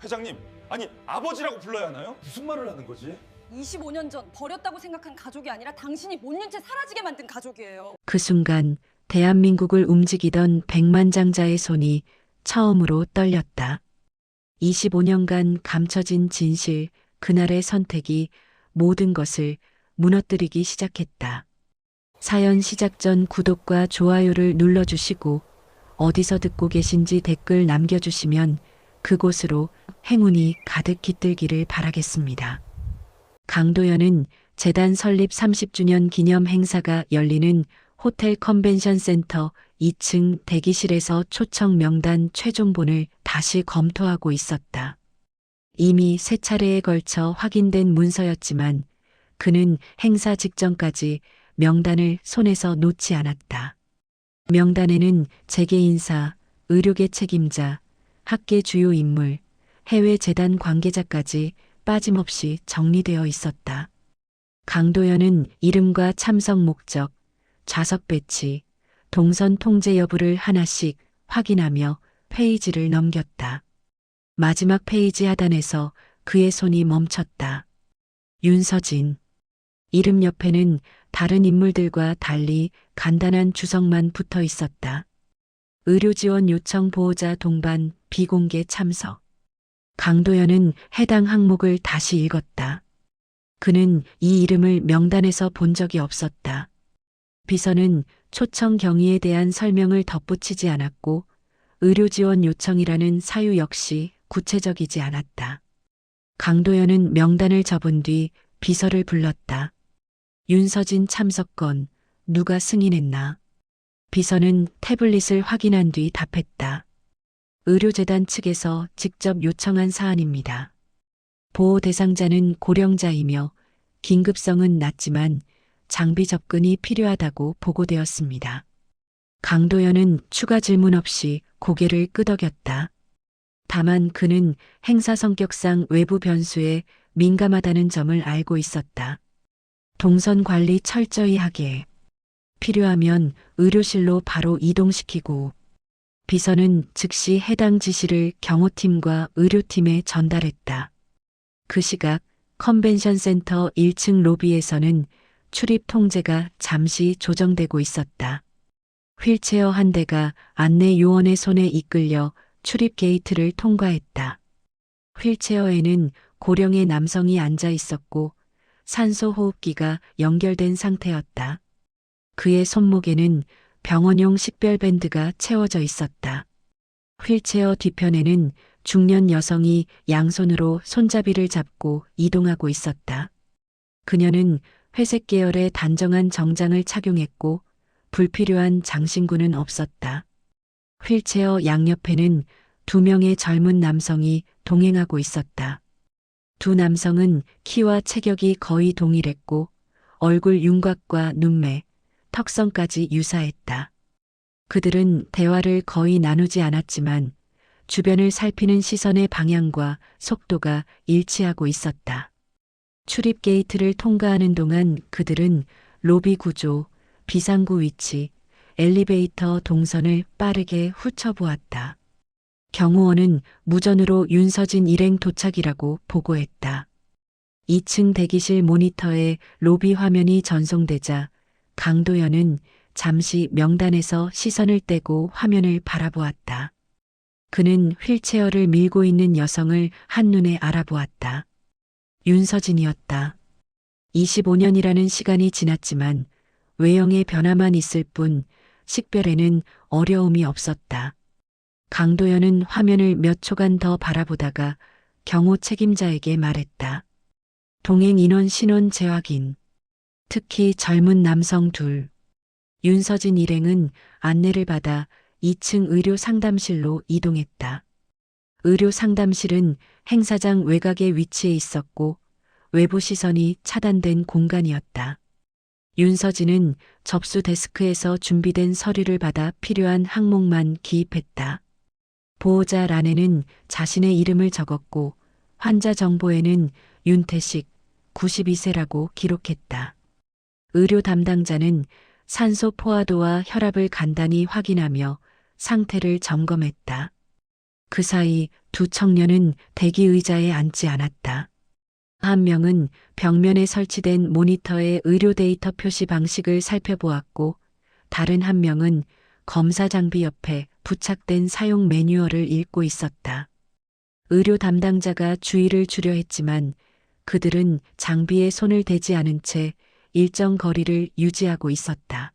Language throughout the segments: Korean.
회장님, 아니 아버지라고 불러야 하나요? 무슨 말을 하는 거지? 25년 전 버렸다고 생각한 가족이 아니라 당신이 못 윤 채 사라지게 만든 가족이에요. 그 순간 대한민국을 움직이던 백만장자의 손이 처음으로 떨렸다. 25년간 감춰진 진실, 그날의 선택이 모든 것을 무너뜨리기 시작했다. 사연 시작 전 구독과 좋아요를 눌러주시고 어디서 듣고 계신지 댓글 남겨주시면 그곳으로 행운이 가득 깃들기를 바라겠습니다. 강도연은 재단 설립 30주년 기념 행사가 열리는 호텔 컨벤션 센터 2층 대기실에서 초청 명단 최종본을 다시 검토하고 있었다. 이미 세 차례에 걸쳐 확인된 문서였지만 그는 행사 직전까지 명단을 손에서 놓지 않았다. 명단에는 재계 인사, 의료계 책임자, 학계 주요 인물, 해외 재단 관계자까지 빠짐없이 정리되어 있었다. 강도연은 이름과 참석 목적, 좌석 배치, 동선 통제 여부를 하나씩 확인하며 페이지를 넘겼다. 마지막 페이지 하단에서 그의 손이 멈췄다. 윤서진. 이름 옆에는 다른 인물들과 달리 간단한 주석만 붙어 있었다. 의료지원 요청 보호자 동반 비공개 참석. 강도연은 해당 항목을 다시 읽었다. 그는 이 이름을 명단에서 본 적이 없었다. 비서는 초청 경위에 대한 설명을 덧붙이지 않았고 의료지원 요청이라는 사유 역시 구체적이지 않았다. 강도연은 명단을 접은 뒤 비서를 불렀다. 윤서진 참석건 누가 승인했나? 비서는 태블릿을 확인한 뒤 답했다. 의료재단 측에서 직접 요청한 사안입니다. 보호 대상자는 고령자이며 긴급성은 낮지만 장비 접근이 필요하다고 보고되었습니다. 강도연은 추가 질문 없이 고개를 끄덕였다. 다만 그는 행사 성격상 외부 변수에 민감하다는 점을 알고 있었다. 동선 관리 철저히 하게. 필요하면 의료실로 바로 이동시키고. 비서는 즉시 해당 지시를 경호팀과 의료팀에 전달했다. 그 시각 컨벤션 센터 1층 로비에서는 출입 통제가 잠시 조정되고 있었다. 휠체어 한 대가 안내 요원의 손에 이끌려 출입 게이트를 통과했다. 휠체어에는 고령의 남성이 앉아 있었고 산소 호흡기가 연결된 상태였다. 그의 손목에는 병원용 식별밴드가 채워져 있었다. 휠체어 뒤편에는 중년 여성이 양손으로 손잡이를 잡고 이동하고 있었다. 그녀는 회색 계열의 단정한 정장을 착용했고 불필요한 장신구는 없었다. 휠체어 양옆에는 2명의 젊은 남성이 동행하고 있었다. 두 남성은 키와 체격이 거의 동일했고 얼굴 윤곽과 눈매, 턱선까지 유사했다. 그들은 대화를 거의 나누지 않았지만 주변을 살피는 시선의 방향과 속도가 일치하고 있었다. 출입 게이트를 통과하는 동안 그들은 로비 구조, 비상구 위치, 엘리베이터 동선을 빠르게 훑어보았다. 경호원은 무전으로 윤서진 일행 도착이라고 보고했다. 2층 대기실 모니터에 로비 화면이 전송되자 강도연은 잠시 명단에서 시선을 떼고 화면을 바라보았다. 그는 휠체어를 밀고 있는 여성을 한눈에 알아보았다. 윤서진이었다. 25년이라는 시간이 지났지만 외형의 변화만 있을 뿐 식별에는 어려움이 없었다. 강도연은 화면을 몇 초간 더 바라보다가 경호 책임자에게 말했다. 동행 인원 신원 재확인. 특히 젊은 남성 둘. 윤서진 일행은 안내를 받아 2층 의료 상담실로 이동했다. 의료 상담실은 행사장 외곽에 위치해 있었고 외부 시선이 차단된 공간이었다. 윤서진은 접수 데스크에서 준비된 서류를 받아 필요한 항목만 기입했다. 보호자 란에는 자신의 이름을 적었고 환자 정보에는 윤태식 92세라고 기록했다. 의료 담당자는 산소 포화도와 혈압을 간단히 확인하며 상태를 점검했다. 그 사이 두 청년은 대기 의자에 앉지 않았다. 한 명은 벽면에 설치된 모니터의 의료 데이터 표시 방식을 살펴보았고, 다른 한 명은 검사 장비 옆에 부착된 사용 매뉴얼을 읽고 있었다. 의료 담당자가 주의를 주려 했지만 그들은 장비에 손을 대지 않은 채 일정 거리를 유지하고 있었다.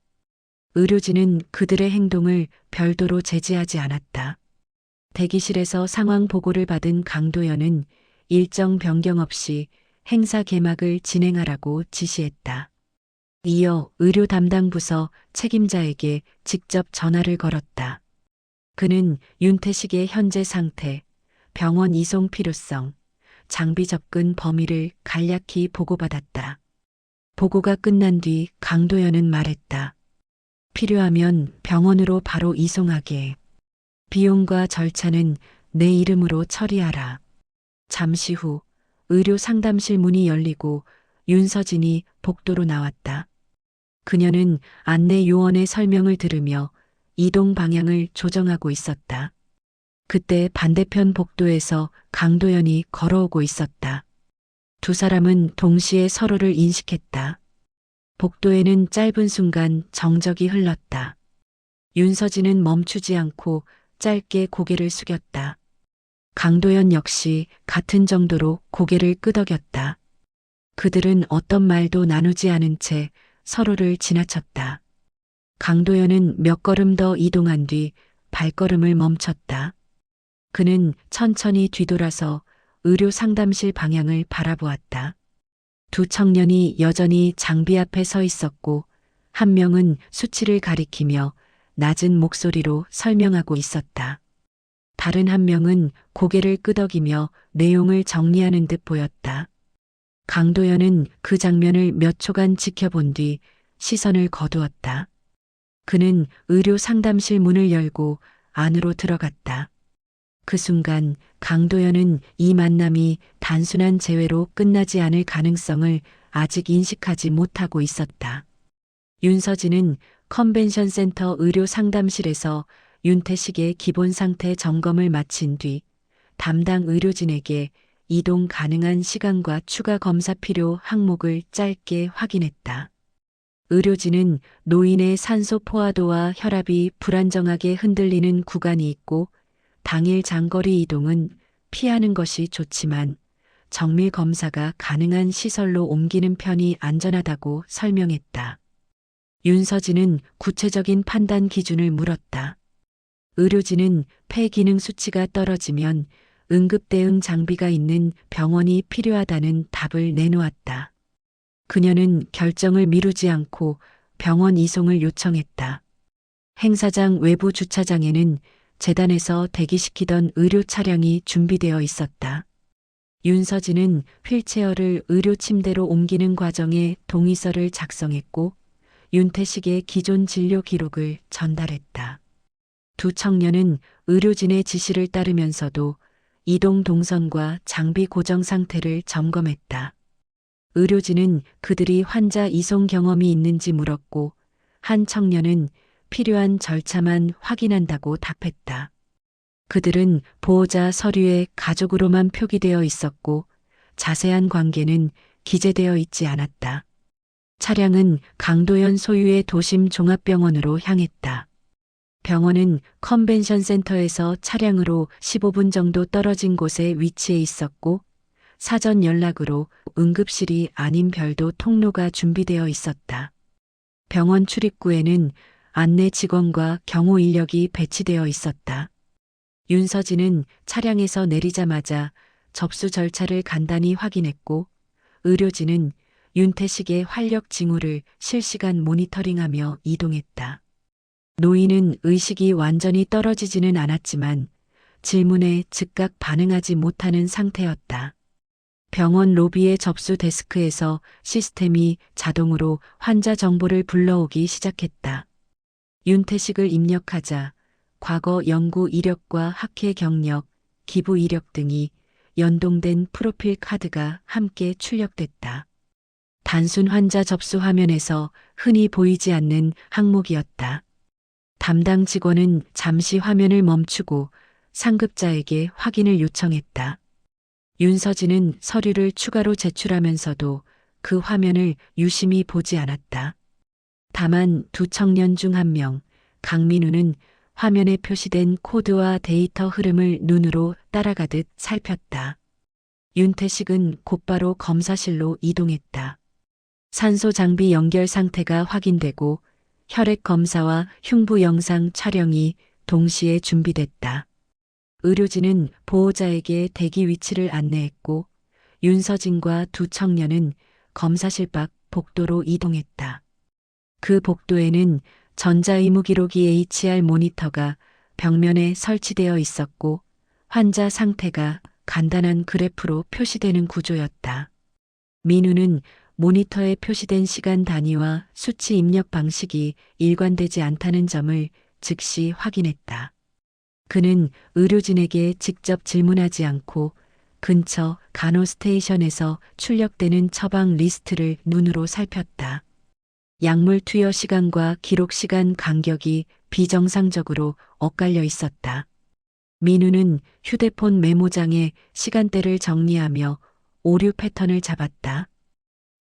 의료진은 그들의 행동을 별도로 제지하지 않았다. 대기실에서 상황 보고를 받은 강도연은 일정 변경 없이 행사 개막을 진행하라고 지시했다. 이어 의료 담당 부서 책임자에게 직접 전화를 걸었다. 그는 윤태식의 현재 상태, 병원 이송 필요성, 장비 접근 범위를 간략히 보고받았다. 보고가 끝난 뒤 강도연은 말했다. 필요하면 병원으로 바로 이송하게. 비용과 절차는 내 이름으로 처리하라. 잠시 후 의료 상담실 문이 열리고 윤서진이 복도로 나왔다. 그녀는 안내 요원의 설명을 들으며 이동 방향을 조정하고 있었다. 그때 반대편 복도에서 강도연이 걸어오고 있었다. 두 사람은 동시에 서로를 인식했다. 복도에는 짧은 순간 정적이 흘렀다. 윤서진은 멈추지 않고 짧게 고개를 숙였다. 강도연 역시 같은 정도로 고개를 끄덕였다. 그들은 어떤 말도 나누지 않은 채 서로를 지나쳤다. 강도연은 몇 걸음 더 이동한 뒤 발걸음을 멈췄다. 그는 천천히 뒤돌아서 의료 상담실 방향을 바라보았다. 두 청년이 여전히 장비 앞에 서 있었고 한 명은 수치를 가리키며 낮은 목소리로 설명하고 있었다. 다른 한 명은 고개를 끄덕이며 내용을 정리하는 듯 보였다. 강도연은 그 장면을 몇 초간 지켜본 뒤 시선을 거두었다. 그는 의료 상담실 문을 열고 안으로 들어갔다. 그 순간 강도연은 이 만남이 단순한 재회로 끝나지 않을 가능성을 아직 인식하지 못하고 있었다. 윤서진은 컨벤션 센터 의료 상담실에서 윤태식의 기본 상태 점검을 마친 뒤 담당 의료진에게 이동 가능한 시간과 추가 검사 필요 항목을 짧게 확인했다. 의료진은 노인의 산소 포화도와 혈압이 불안정하게 흔들리는 구간이 있고 당일 장거리 이동은 피하는 것이 좋지만 정밀 검사가 가능한 시설로 옮기는 편이 안전하다고 설명했다. 윤서진은 구체적인 판단 기준을 물었다. 의료진은 폐 기능 수치가 떨어지면 응급 대응 장비가 있는 병원이 필요하다는 답을 내놓았다. 그녀는 결정을 미루지 않고 병원 이송을 요청했다. 행사장 외부 주차장에는 재단에서 대기시키던 의료 차량이 준비되어 있었다. 윤서진은 휠체어를 의료 침대로 옮기는 과정에 동의서를 작성했고 윤태식의 기존 진료 기록을 전달했다. 두 청년은 의료진의 지시를 따르면서도 이동 동선과 장비 고정 상태를 점검했다. 의료진은 그들이 환자 이송 경험이 있는지 물었고 한 청년은 필요한 절차만 확인한다고 답했다. 그들은 보호자 서류에 가족으로만 표기되어 있었고 자세한 관계는 기재되어 있지 않았다. 차량은 강도연 소유의 도심 종합병원으로 향했다. 병원은 컨벤션 센터에서 차량으로 15분 정도 떨어진 곳에 위치해 있었고 사전 연락으로 응급실이 아닌 별도 통로가 준비되어 있었다. 병원 출입구에는 안내 직원과 경호 인력이 배치되어 있었다. 윤서진은 차량에서 내리자마자 접수 절차를 간단히 확인했고 의료진은 윤태식의 활력 징후를 실시간 모니터링하며 이동했다. 노인은 의식이 완전히 떨어지지는 않았지만 질문에 즉각 반응하지 못하는 상태였다. 병원 로비의 접수 데스크에서 시스템이 자동으로 환자 정보를 불러오기 시작했다. 윤태식을 입력하자 과거 연구 이력과 학회 경력, 기부 이력 등이 연동된 프로필 카드가 함께 출력됐다. 단순 환자 접수 화면에서 흔히 보이지 않는 항목이었다. 담당 직원은 잠시 화면을 멈추고 상급자에게 확인을 요청했다. 윤서진은 서류를 추가로 제출하면서도 그 화면을 유심히 보지 않았다. 다만 두 청년 중 한 명, 강민우는 화면에 표시된 코드와 데이터 흐름을 눈으로 따라가듯 살폈다. 윤태식은 곧바로 검사실로 이동했다. 산소 장비 연결 상태가 확인되고 혈액 검사와 흉부 영상 촬영이 동시에 준비됐다. 의료진은 보호자에게 대기 위치를 안내했고 윤서진과 두 청년은 검사실 밖 복도로 이동했다. 그 복도에는 전자의무 기록이 HR 모니터가 벽면에 설치되어 있었고 환자 상태가 간단한 그래프로 표시되는 구조였다. 민우는 모니터에 표시된 시간 단위와 수치 입력 방식이 일관되지 않다는 점을 즉시 확인했다. 그는 의료진에게 직접 질문하지 않고 근처 간호 스테이션에서 출력되는 처방 리스트를 눈으로 살폈다. 약물 투여 시간과 기록 시간 간격이 비정상적으로 엇갈려 있었다. 민우는 휴대폰 메모장에 시간대를 정리하며 오류 패턴을 잡았다.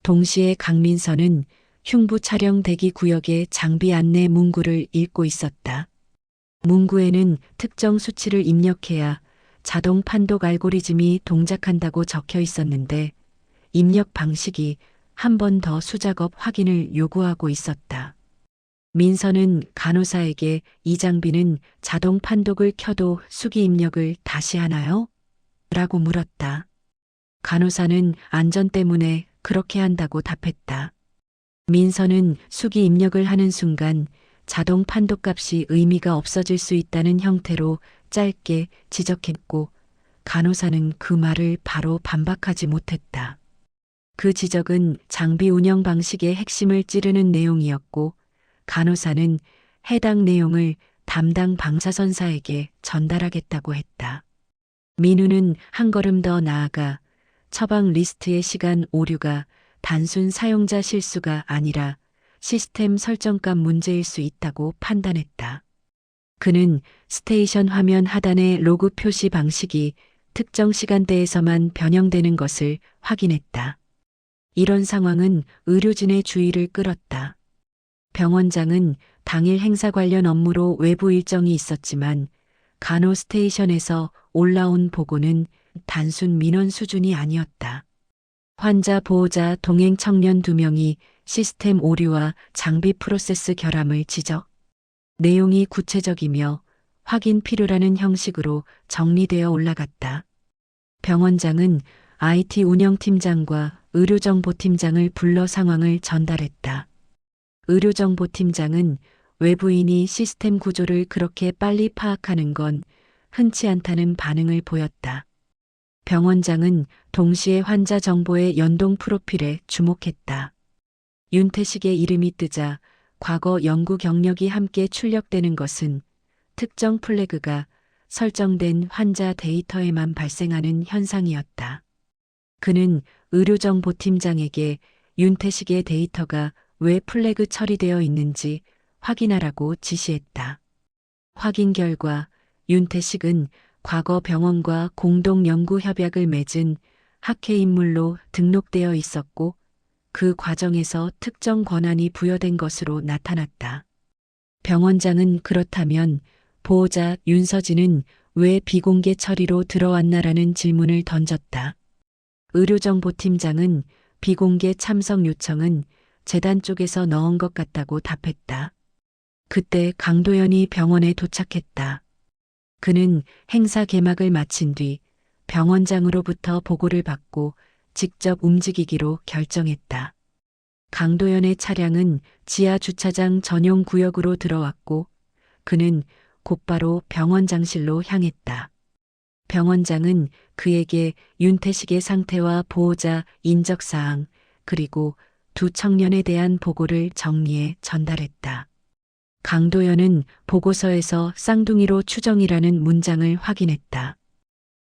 동시에 강민선은 흉부 촬영 대기 구역의 장비 안내 문구를 읽고 있었다. 문구에는 특정 수치를 입력해야 자동 판독 알고리즘이 동작한다고 적혀 있었는데 입력 방식이 한 번 더 수작업 확인을 요구하고 있었다. 민선은 간호사에게 이 장비는 자동 판독을 켜도 수기 입력을 다시 하나요? 라고 물었다. 간호사는 안전 때문에 그렇게 한다고 답했다. 민선은 수기 입력을 하는 순간 자동 판독 값이 의미가 없어질 수 있다는 형태로 짧게 지적했고 간호사는 그 말을 바로 반박하지 못했다. 그 지적은 장비 운영 방식의 핵심을 찌르는 내용이었고 간호사는 해당 내용을 담당 방사선사에게 전달하겠다고 했다. 민우는 한 걸음 더 나아가 처방 리스트의 시간 오류가 단순 사용자 실수가 아니라 시스템 설정값 문제일 수 있다고 판단했다. 그는 스테이션 화면 하단의 로그 표시 방식이 특정 시간대에서만 변형되는 것을 확인했다. 이런 상황은 의료진의 주의를 끌었다. 병원장은 당일 행사 관련 업무로 외부 일정이 있었지만 간호 스테이션에서 올라온 보고는 단순 민원 수준이 아니었다. 환자 보호자 동행 청년 2명이 시스템 오류와 장비 프로세스 결함을 지적. 내용이 구체적이며 확인 필요라는 형식으로 정리되어 올라갔다. 병원장은 IT 운영팀장과 의료정보팀장을 불러 상황을 전달했다. 의료정보팀장은 외부인이 시스템 구조를 그렇게 빨리 파악하는 건 흔치 않다는 반응을 보였다. 병원장은 동시에 환자 정보의 연동 프로필에 주목했다. 윤태식의 이름이 뜨자 과거 연구 경력이 함께 출력되는 것은 특정 플래그가 설정된 환자 데이터에만 발생하는 현상이었다. 그는 의료정보팀장에게 윤태식의 데이터가 왜 플래그 처리되어 있는지 확인하라고 지시했다. 확인 결과 윤태식은 과거 병원과 공동 연구 협약을 맺은 학회 인물로 등록되어 있었고 그 과정에서 특정 권한이 부여된 것으로 나타났다. 병원장은 그렇다면 보호자 윤서진은 왜 비공개 처리로 들어왔나라는 질문을 던졌다. 의료정보팀장은 비공개 참석 요청은 재단 쪽에서 넣은 것 같다고 답했다. 그때 강도연이 병원에 도착했다. 그는 행사 개막을 마친 뒤 병원장으로부터 보고를 받고 직접 움직이기로 결정했다. 강도연의 차량은 지하 주차장 전용 구역으로 들어왔고 그는 곧바로 병원장실로 향했다. 병원장은 그에게 윤태식의 상태와 보호자 인적사항 그리고 두 청년에 대한 보고를 정리해 전달했다. 강도연은 보고서에서 쌍둥이로 추정이라는 문장을 확인했다.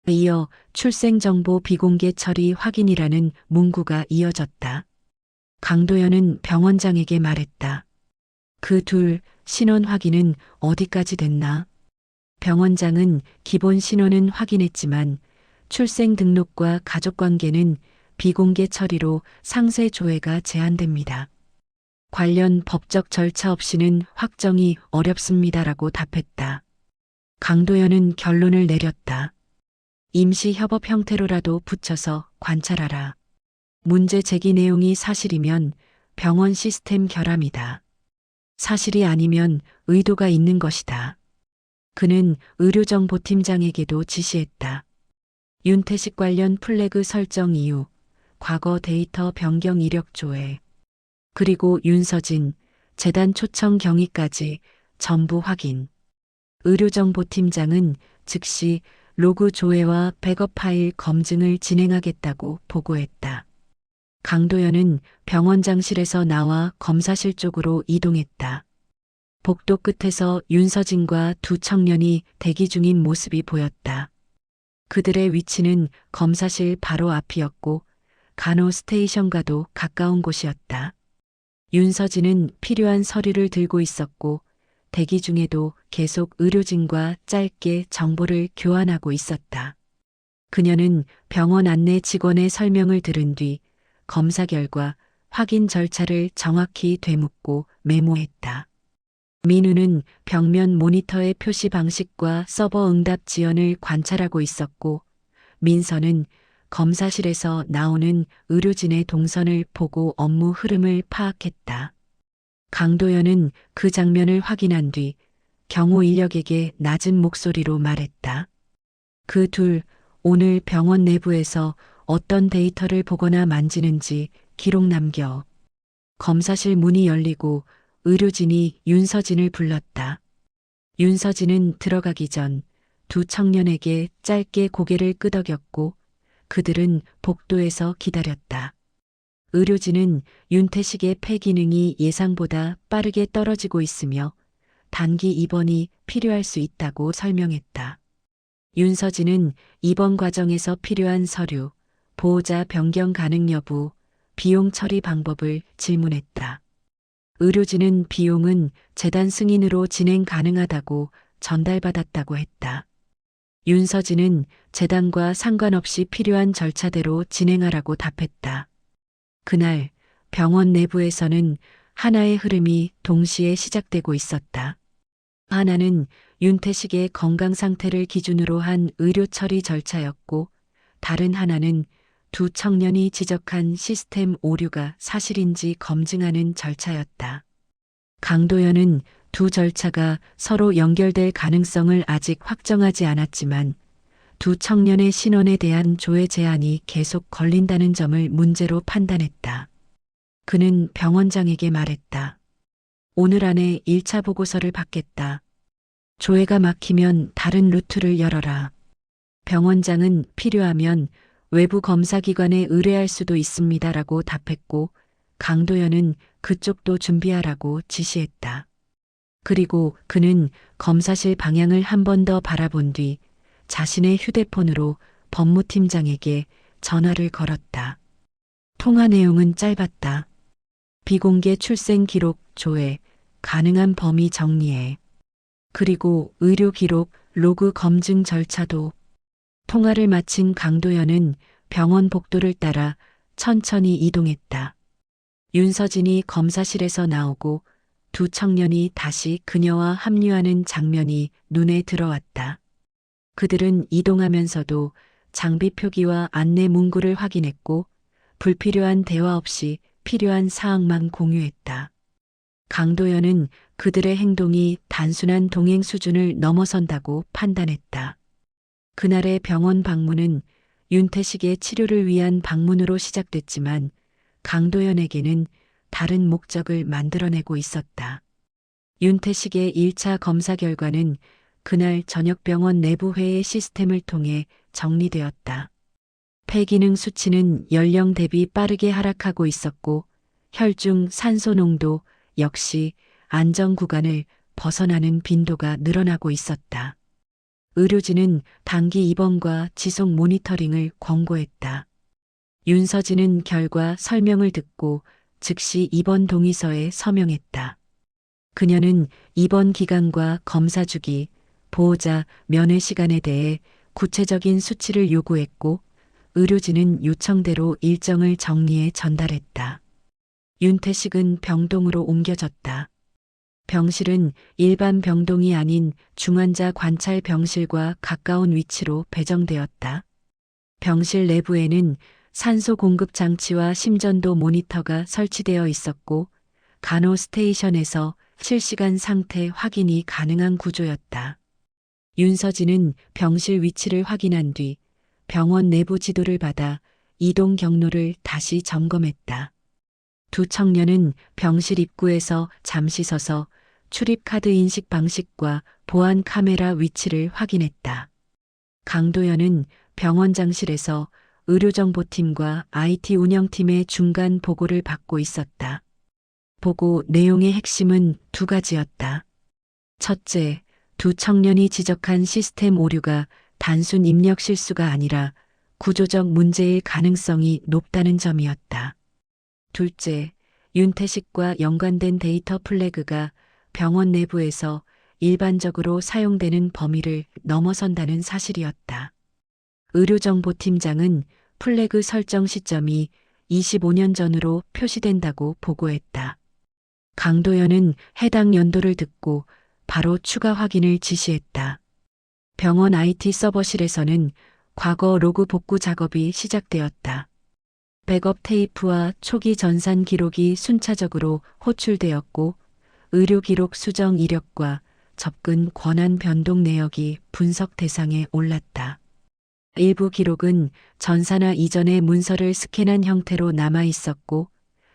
이어 출생정보 비공개 처리 확인이라는 문구가 이어졌다. 강도연은 병원장에게 말했다. 그 둘 신원 확인은 어디까지 됐나? 병원장은 기본 신원은 확인했지만 출생 등록과 가족관계는 비공개 처리로 상세 조회가 제한됩니다. 관련 법적 절차 없이는 확정이 어렵습니다라고 답했다. 강도연은 결론을 내렸다. 임시 협업 형태로라도 붙여서 관찰하라. 문제 제기 내용이 사실이면 병원 시스템 결함이다. 사실이 아니면 의도가 있는 것이다. 그는 의료정보팀장에게도 지시했다. 윤태식 관련 플래그 설정 이유, 과거 데이터 변경 이력 조회, 그리고 윤서진, 재단 초청 경위까지 전부 확인. 의료정보팀장은 즉시 로그 조회와 백업 파일 검증을 진행하겠다고 보고했다. 강도연은 병원장실에서 나와 검사실 쪽으로 이동했다. 복도 끝에서 윤서진과 두 청년이 대기 중인 모습이 보였다. 그들의 위치는 검사실 바로 앞이었고 간호 스테이션과도 가까운 곳이었다. 윤서진은 필요한 서류를 들고 있었고 대기 중에도 계속 의료진과 짧게 정보를 교환하고 있었다. 그녀는 병원 안내 직원의 설명을 들은 뒤 검사 결과 확인 절차를 정확히 되묻고 메모했다. 민우는 벽면 모니터의 표시 방식과 서버 응답 지연을 관찰하고 있었고 민서는 검사실에서 나오는 의료진의 동선을 보고 업무 흐름을 파악했다. 강도연은 그 장면을 확인한 뒤 경호 인력에게 낮은 목소리로 말했다. 그 둘 오늘 병원 내부에서 어떤 데이터를 보거나 만지는지 기록 남겨. 검사실 문이 열리고 의료진이 윤서진을 불렀다. 윤서진은 들어가기 전 두 청년에게 짧게 고개를 끄덕였고 그들은 복도에서 기다렸다. 의료진은 윤태식의 폐 기능이 예상보다 빠르게 떨어지고 있으며 단기 입원이 필요할 수 있다고 설명했다. 윤서진은 입원 과정에서 필요한 서류, 보호자 변경 가능 여부, 비용 처리 방법을 질문했다. 의료진은 비용은 재단 승인으로 진행 가능하다고 전달받았다고 했다. 윤서진은 재단과 상관없이 필요한 절차대로 진행하라고 답했다. 그날 병원 내부에서는 하나의 흐름이 동시에 시작되고 있었다. 하나는 윤태식의 건강 상태를 기준으로 한 의료 처리 절차였고 다른 하나는 두 청년이 지적한 시스템 오류가 사실인지 검증하는 절차였다. 강도연은 두 절차가 서로 연결될 가능성을 아직 확정하지 않았지만 두 청년의 신원에 대한 조회 제한이 계속 걸린다는 점을 문제로 판단했다. 그는 병원장에게 말했다. 오늘 안에 1차 보고서를 받겠다. 조회가 막히면 다른 루트를 열어라. 병원장은 필요하면 외부 검사기관에 의뢰할 수도 있습니다라고 답했고 강도연은 그쪽도 준비하라고 지시했다. 그리고 그는 검사실 방향을 한 번 더 바라본 뒤 자신의 휴대폰으로 법무팀장에게 전화를 걸었다. 통화 내용은 짧았다. 비공개 출생 기록 조회, 가능한 범위 정리해. 그리고 의료 기록, 로그 검증 절차도. 통화를 마친 강도연은 병원 복도를 따라 천천히 이동했다. 윤서진이 검사실에서 나오고 두 청년이 다시 그녀와 합류하는 장면이 눈에 들어왔다. 그들은 이동하면서도 장비 표기와 안내 문구를 확인했고 불필요한 대화 없이 필요한 사항만 공유했다. 강도연은 그들의 행동이 단순한 동행 수준을 넘어선다고 판단했다. 그날의 병원 방문은 윤태식의 치료를 위한 방문으로 시작됐지만 강도연에게는 다른 목적을 만들어내고 있었다. 윤태식의 1차 검사 결과는 그날 저녁 병원 내부회의 시스템을 통해 정리되었다. 폐기능 수치는 연령 대비 빠르게 하락하고 있었고 혈중 산소 농도 역시 안정 구간을 벗어나는 빈도가 늘어나고 있었다. 의료진은 단기 입원과 지속 모니터링을 권고했다. 윤서진은 결과 설명을 듣고 즉시 입원 동의서에 서명했다. 그녀는 입원 기간과 검사 주기, 보호자 면회 시간에 대해 구체적인 수치를 요구했고 의료진은 요청대로 일정을 정리해 전달했다. 윤태식은 병동으로 옮겨졌다. 병실은 일반 병동이 아닌 중환자 관찰 병실과 가까운 위치로 배정되었다. 병실 내부에는 산소 공급 장치와 심전도 모니터가 설치되어 있었고 간호 스테이션에서 실시간 상태 확인이 가능한 구조였다. 윤서진은 병실 위치를 확인한 뒤 병원 내부 지도를 받아 이동 경로를 다시 점검했다. 두 청년은 병실 입구에서 잠시 서서 출입카드 인식 방식과 보안 카메라 위치를 확인했다. 강도연은 병원장실에서 의료정보팀과 IT 운영팀의 중간 보고를 받고 있었다. 보고 내용의 핵심은 두 가지였다. 첫째, 두 청년이 지적한 시스템 오류가 단순 입력 실수가 아니라 구조적 문제일 가능성이 높다는 점이었다. 둘째, 윤태식과 연관된 데이터 플래그가 병원 내부에서 일반적으로 사용되는 범위를 넘어선다는 사실이었다. 의료정보팀장은 플래그 설정 시점이 25년 전으로 표시된다고 보고했다. 강도연은 해당 연도를 듣고 바로 추가 확인을 지시했다. 병원 IT 서버실에서는 과거 로그 복구 작업이 시작되었다. 백업 테이프와 초기 전산 기록이 순차적으로 호출되었고 의료 기록 수정 이력과 접근 권한 변동 내역이 분석 대상에 올랐다. 일부 기록은 전산화 이전의 문서를 스캔한 형태로 남아 있었고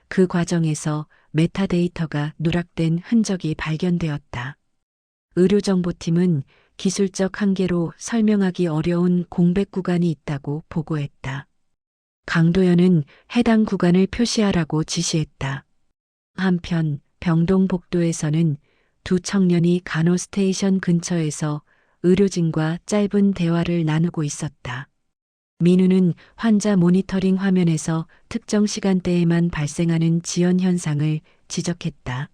그 과정에서 메타데이터가 누락된 흔적이 발견되었다. 의료정보팀은 기술적 한계로 설명하기 어려운 공백 구간이 있다고 보고했다. 강도연은 해당 구간을 표시하라고 지시했다. 한편 병동 복도에서는 두 청년이 간호 스테이션 근처에서 의료진과 짧은 대화를 나누고 있었다. 민우는 환자 모니터링 화면에서 특정 시간대에만 발생하는 지연 현상을 지적했다.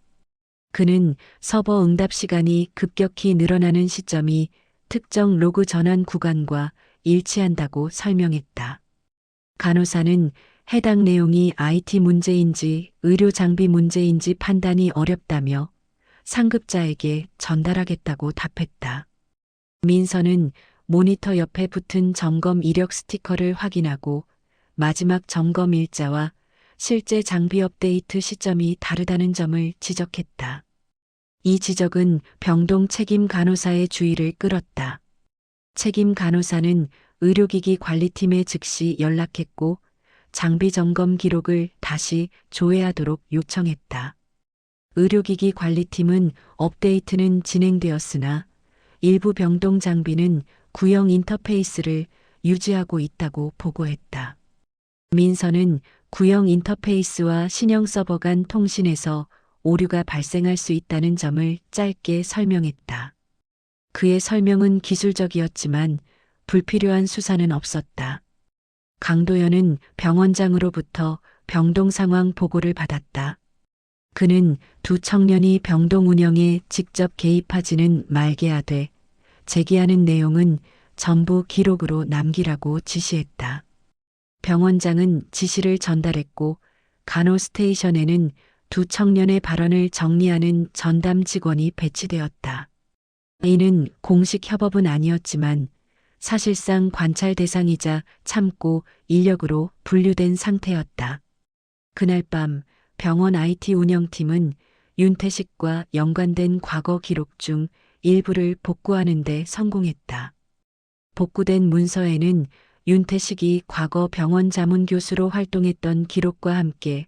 그는 서버 응답 시간이 급격히 늘어나는 시점이 특정 로그 전환 구간과 일치한다고 설명했다. 간호사는 해당 내용이 IT 문제인지 의료 장비 문제인지 판단이 어렵다며 상급자에게 전달하겠다고 답했다. 민서는 모니터 옆에 붙은 점검 이력 스티커를 확인하고 마지막 점검 일자와 실제 장비 업데이트 시점이 다르다는 점을 지적했다. 이 지적은 병동 책임 간호사의 주의를 끌었다. 책임 간호사는 의료기기 관리팀에 즉시 연락했고 장비 점검 기록을 다시 조회하도록 요청했다. 의료기기 관리팀은 업데이트는 진행되었으나 일부 병동 장비는 구형 인터페이스를 유지하고 있다고 보고했다. 민서는 구형 인터페이스와 신형 서버 간 통신에서 오류가 발생할 수 있다는 점을 짧게 설명했다. 그의 설명은 기술적이었지만 불필요한 수사는 없었다. 강도연은 병원장으로부터 병동 상황 보고를 받았다. 그는 두 청년이 병동 운영에 직접 개입하지는 말게 하되 제기하는 내용은 전부 기록으로 남기라고 지시했다. 병원장은 지시를 전달했고 간호 스테이션에는 두 청년의 발언을 정리하는 전담 직원이 배치되었다. 이는 공식 협업은 아니었지만 사실상 관찰 대상이자 참고 인력으로 분류된 상태였다. 그날 밤 병원 IT 운영팀은 윤태식과 연관된 과거 기록 중 일부를 복구하는 데 성공했다. 복구된 문서에는 윤태식이 과거 병원 자문 교수로 활동했던 기록과 함께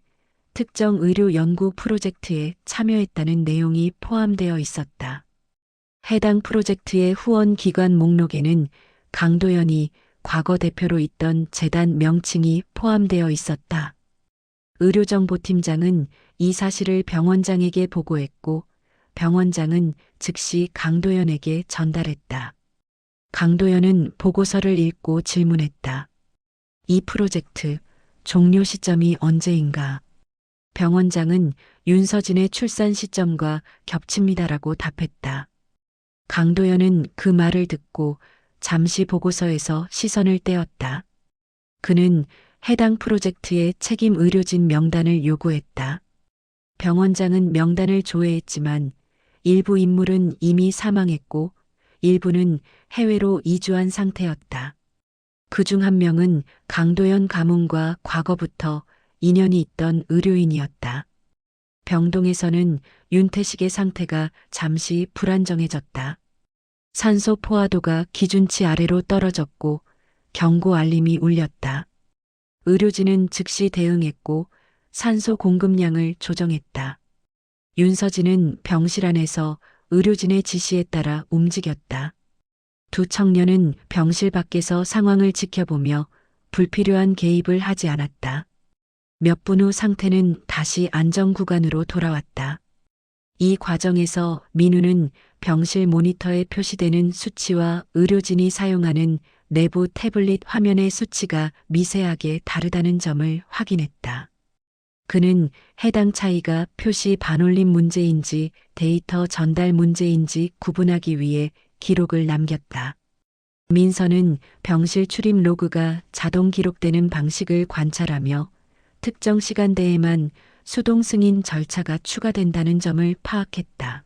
특정 의료 연구 프로젝트에 참여했다는 내용이 포함되어 있었다. 해당 프로젝트의 후원 기관 목록에는 강도연이 과거 대표로 있던 재단 명칭이 포함되어 있었다. 의료정보팀장은 이 사실을 병원장에게 보고했고 병원장은 즉시 강도연에게 전달했다. 강도연은 보고서를 읽고 질문했다. 이 프로젝트 종료 시점이 언제인가? 병원장은 윤서진의 출산 시점과 겹칩니다라고 답했다. 강도연은 그 말을 듣고 잠시 보고서에서 시선을 떼었다. 그는 해당 프로젝트의 책임 의료진 명단을 요구했다. 병원장은 명단을 조회했지만 일부 인물은 이미 사망했고 일부는 해외로 이주한 상태였다. 그중 한 명은 강도연 가문과 과거부터 인연이 있던 의료인이었다. 병동에서는 윤태식의 상태가 잠시 불안정해졌다. 산소 포화도가 기준치 아래로 떨어졌고 경고 알림이 울렸다. 의료진은 즉시 대응했고 산소 공급량을 조정했다. 윤서진은 병실 안에서 의료진의 지시에 따라 움직였다. 두 청년은 병실 밖에서 상황을 지켜보며 불필요한 개입을 하지 않았다. 몇 분 후 상태는 다시 안정 구간으로 돌아왔다. 이 과정에서 민우는 병실 모니터에 표시되는 수치와 의료진이 사용하는 내부 태블릿 화면의 수치가 미세하게 다르다는 점을 확인했다. 그는 해당 차이가 표시 반올림 문제인지 데이터 전달 문제인지 구분하기 위해 기록을 남겼다. 민서는 병실 출입 로그가 자동 기록되는 방식을 관찰하며 특정 시간대에만 수동 승인 절차가 추가된다는 점을 파악했다.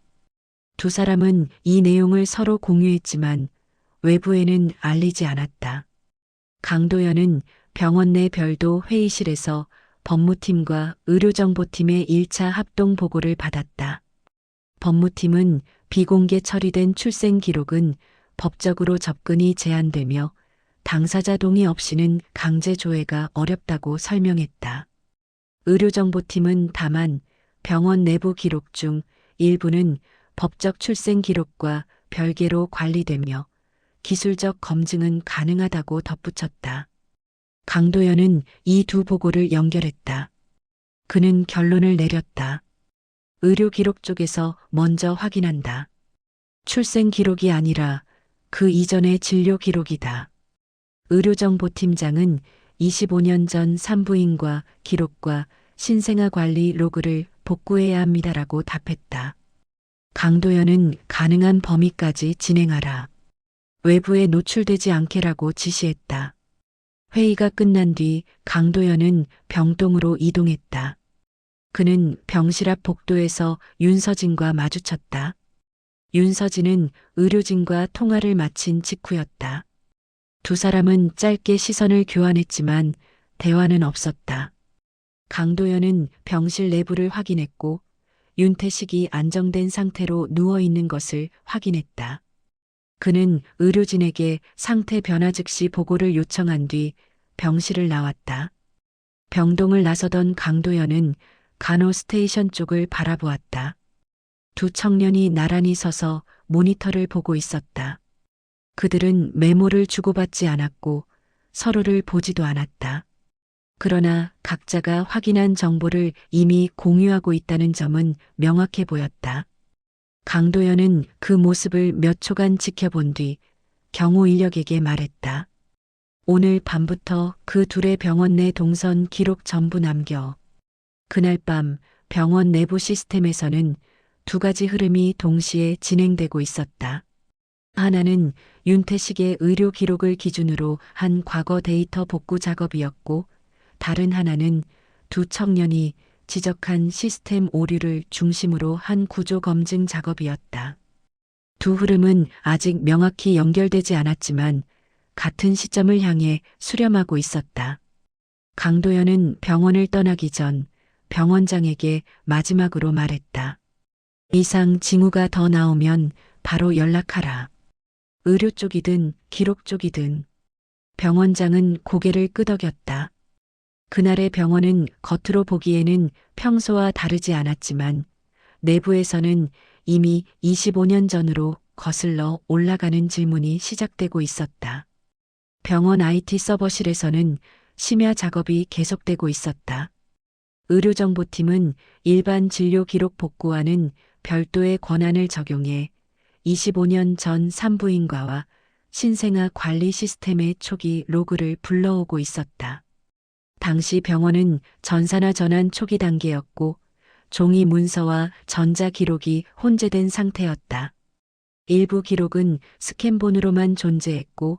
두 사람은 이 내용을 서로 공유했지만 외부에는 알리지 않았다. 강도연은 병원 내 별도 회의실에서 법무팀과 의료정보팀의 1차 합동 보고를 받았다. 법무팀은 비공개 처리된 출생 기록은 법적으로 접근이 제한되며 당사자 동의 없이는 강제 조회가 어렵다고 설명했다. 의료정보팀은 다만 병원 내부 기록 중 일부는 법적 출생 기록과 별개로 관리되며 기술적 검증은 가능하다고 덧붙였다. 강도연은 이 두 보고를 연결했다. 그는 결론을 내렸다. 의료 기록 쪽에서 먼저 확인한다. 출생 기록이 아니라 그 이전의 진료 기록이다. 의료정보팀장은 25년 전 산부인과 기록과 신생아 관리 로그를 복구해야 합니다라고 답했다. 강도연은 가능한 범위까지 진행하라. 외부에 노출되지 않게라고 지시했다. 회의가 끝난 뒤 강도연은 병동으로 이동했다. 그는 병실 앞 복도에서 윤서진과 마주쳤다. 윤서진은 의료진과 통화를 마친 직후였다. 두 사람은 짧게 시선을 교환했지만 대화는 없었다. 강도연은 병실 내부를 확인했고 윤태식이 안정된 상태로 누워있는 것을 확인했다. 그는 의료진에게 상태 변화 즉시 보고를 요청한 뒤 병실을 나왔다. 병동을 나서던 강도연은 간호 스테이션 쪽을 바라보았다. 두 청년이 나란히 서서 모니터를 보고 있었다. 그들은 메모를 주고받지 않았고 서로를 보지도 않았다. 그러나 각자가 확인한 정보를 이미 공유하고 있다는 점은 명확해 보였다. 강도연은 그 모습을 몇 초간 지켜본 뒤 경호 인력에게 말했다. 오늘 밤부터 그 둘의 병원 내 동선 기록 전부 남겨. 그날 밤 병원 내부 시스템에서는 두 가지 흐름이 동시에 진행되고 있었다. 하나는 윤태식의 의료 기록을 기준으로 한 과거 데이터 복구 작업이었고 다른 하나는 두 청년이 지적한 시스템 오류를 중심으로 한 구조 검증 작업이었다. 두 흐름은 아직 명확히 연결되지 않았지만 같은 시점을 향해 수렴하고 있었다. 강도연은 병원을 떠나기 전 병원장에게 마지막으로 말했다. 이상 징후가 더 나오면 바로 연락하라. 의료 쪽이든 기록 쪽이든. 병원장은 고개를 끄덕였다. 그날의 병원은 겉으로 보기에는 평소와 다르지 않았지만 내부에서는 이미 25년 전으로 거슬러 올라가는 질문이 시작되고 있었다. 병원 IT 서버실에서는 심야 작업이 계속되고 있었다. 의료정보팀은 일반 진료 기록 복구와는 별도의 권한을 적용해 25년 전 산부인과와 신생아 관리 시스템의 초기 로그를 불러오고 있었다. 당시 병원은 전산화 전환 초기 단계였고 종이 문서와 전자 기록이 혼재된 상태였다. 일부 기록은 스캔본으로만 존재했고